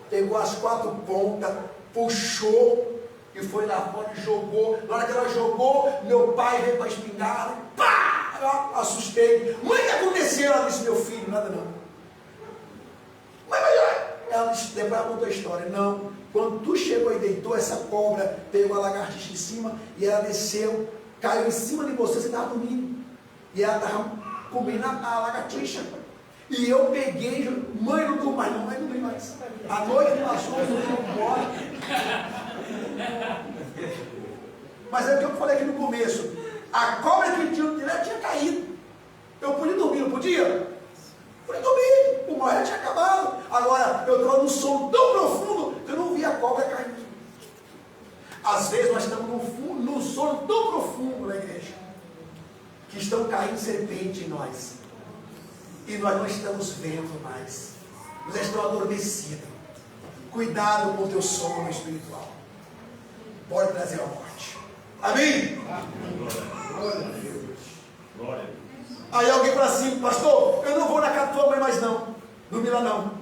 pegou as 4 pontas, puxou e foi lá fora e jogou. Na hora que ela jogou, meu pai veio com a espingarda, pá! Eu assustei. Mãe, o que aconteceu? Ela disse: meu filho, nada não. Mas ela disse, depois ela contou a história. Não, quando tu chegou e deitou, essa cobra pegou a lagartixa em cima e ela desceu, caiu em cima de você estava dormindo. E ela estava comendo a lagartixa. E eu peguei, mãe, não durmo mais, não, mãe, não durmo mais. A noite passou, eu fui embora. Mas é o que eu falei aqui no começo. A cobra que tinha no telhado tinha caído. Eu podia dormir, não podia? Podia dormir, o mal já tinha acabado. Agora, eu estava num sono tão profundo que eu não vi a cobra caindo. Às vezes nós estamos num sono tão profundo na igreja, que estão caindo serpente em nós. E nós não estamos vendo mais. Nós estamos adormecidos. Cuidado com o teu sono espiritual. Pode trazer a morte. Amém? Glória a Deus. Glória a Deus. Aí alguém fala assim: pastor, eu não vou na casa da tua mãe mais não. Dormir lá não.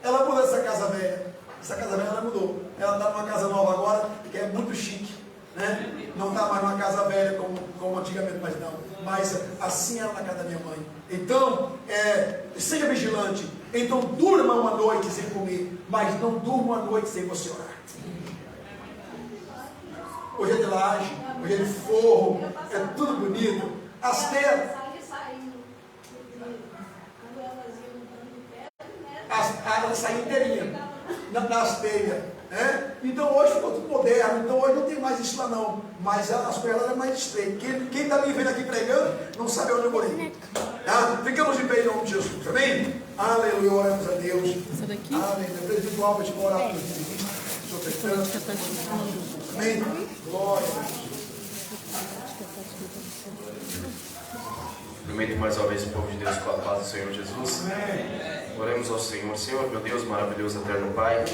Ela mudou essa casa velha. Essa casa velha ela mudou. Ela está numa casa nova agora, que é muito chique, né? Não está mais numa casa velha como antigamente, mas não. Mas assim era na casa da minha mãe. Então, seja vigilante. Então durma uma noite sem comer, mas não durma uma noite sem você orar. Hoje é de laje, hoje é de forro, é tudo bonito. As telhas. Ela saiu inteirinha nas telhas, né? Então hoje ficou tudo moderno, então hoje não tem mais isso lá não, mas as coisas eram mais estreitas. Quem está me vendo aqui pregando não sabe onde eu morei, tá? Ficamos de pé em nome de Jesus, amém? Aleluia, oramos a Deus. Aleluia, presbítero Alves, orar por ti. Amém? Glória a Deus. Cumprimento mais uma vez o povo de Deus com a paz do Senhor Jesus. Oremos ao Senhor. Senhor, meu Deus maravilhoso, eterno Pai,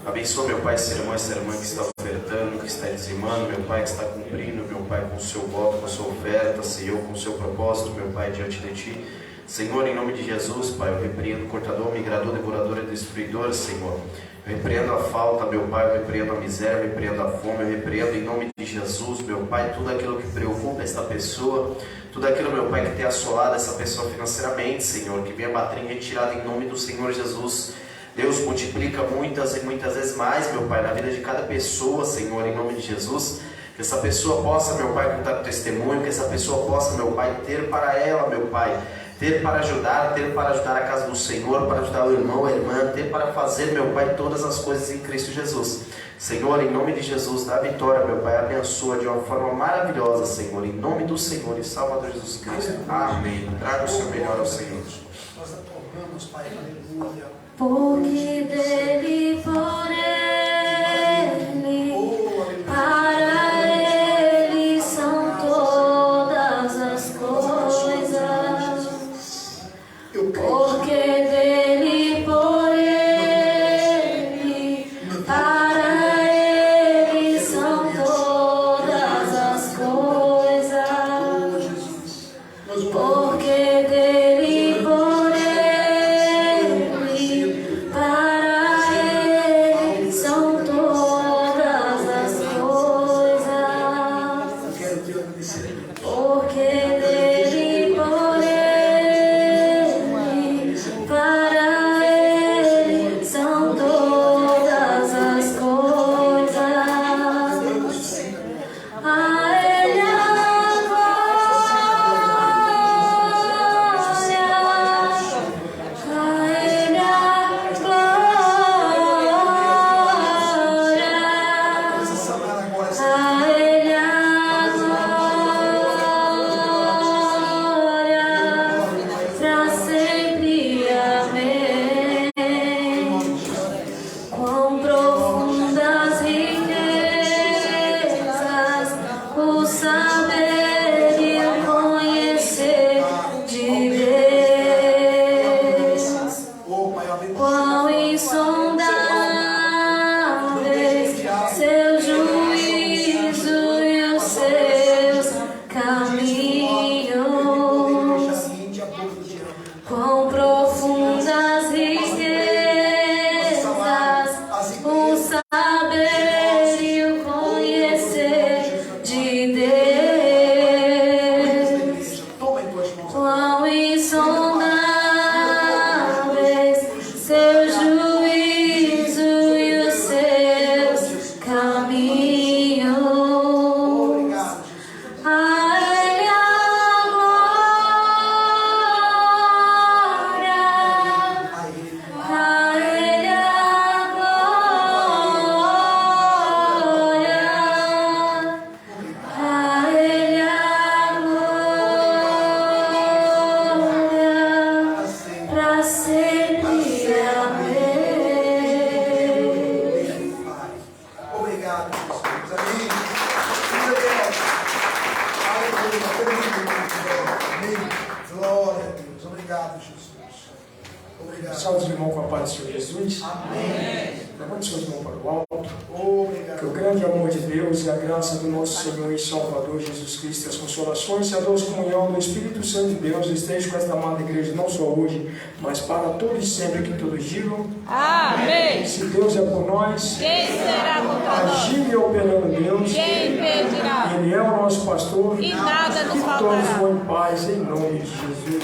abençoa meu Pai, essa irmã que está ofertando, que está dizimando, meu Pai, que está cumprindo, meu Pai, com o seu voto, com a sua oferta, Senhor, com o seu propósito, meu Pai, diante de Ti. Senhor, em nome de Jesus, Pai, eu repreendo o cortador, migrador, devorador e destruidor, Senhor. Eu repreendo a falta, meu Pai, eu repreendo a miséria, eu repreendo a fome, eu repreendo em nome de Jesus, meu Pai, tudo aquilo que preocupa esta pessoa, tudo aquilo, meu Pai, que tem assolado essa pessoa financeiramente, Senhor, que venha bater em retirada em nome do Senhor Jesus. Deus, multiplica muitas e muitas vezes mais, meu Pai, na vida de cada pessoa, Senhor, em nome de Jesus. Que essa pessoa possa, meu Pai, contar com testemunho, que essa pessoa possa, meu Pai, ter para ela, meu Pai, ter para ajudar a casa do Senhor, para ajudar o irmão, a irmã, ter para fazer, meu Pai, todas as coisas em Cristo Jesus. Senhor, em nome de Jesus, dá vitória, meu Pai, abençoa de uma forma maravilhosa, Senhor, em nome do Senhor e Salvador Jesus Cristo. Amém. Traga o seu melhor ao Senhor. Nós adoramos, Pai, aleluia. Porque dele, por ele, para ele são todas as coisas. Porque dele, por ele, para ele são todas as coisas. Porque dele, por ele, para ele são todas as coisas. Porque dele, por ele, para ele são todas as coisas. A ele a glória, a ele a glória, a ele a glória, pra sempre, amém. Quão profundas riquezas o saber e o conhecer de Deus. Quão insondáveis seu juízo e os seus caminhos. Quão profundas riquezas o saber e o conhecer de Deus. Quão insondáveis seu juízo e os seus caminhos. A ele a glória, a ele a glória, a ele a glória, pra sempre, amém. Obrigado, Jesus. Amém. Aleluia. Amém. Glória a Deus. Obrigado, Jesus. Obrigado. Salve os irmãos com a paz do Senhor Jesus. Amém. Levante seus irmãos para o alto. Obrigado. Que o grande amor de Deus e a graça do nosso Senhor e Salvador Jesus Cristo, as consolações e a doce comunhão do Espírito Santo de Deus esteja com esta amada igreja, não só hoje, mas para todos e sempre, que todos digam. Amém. Se Deus é por nós, Quem será contra nós? agir e operando Deus, Quem impedirá? Ele é o nosso pastor, E nada nos que todos faltará. vão em paz, em nome de Jesus.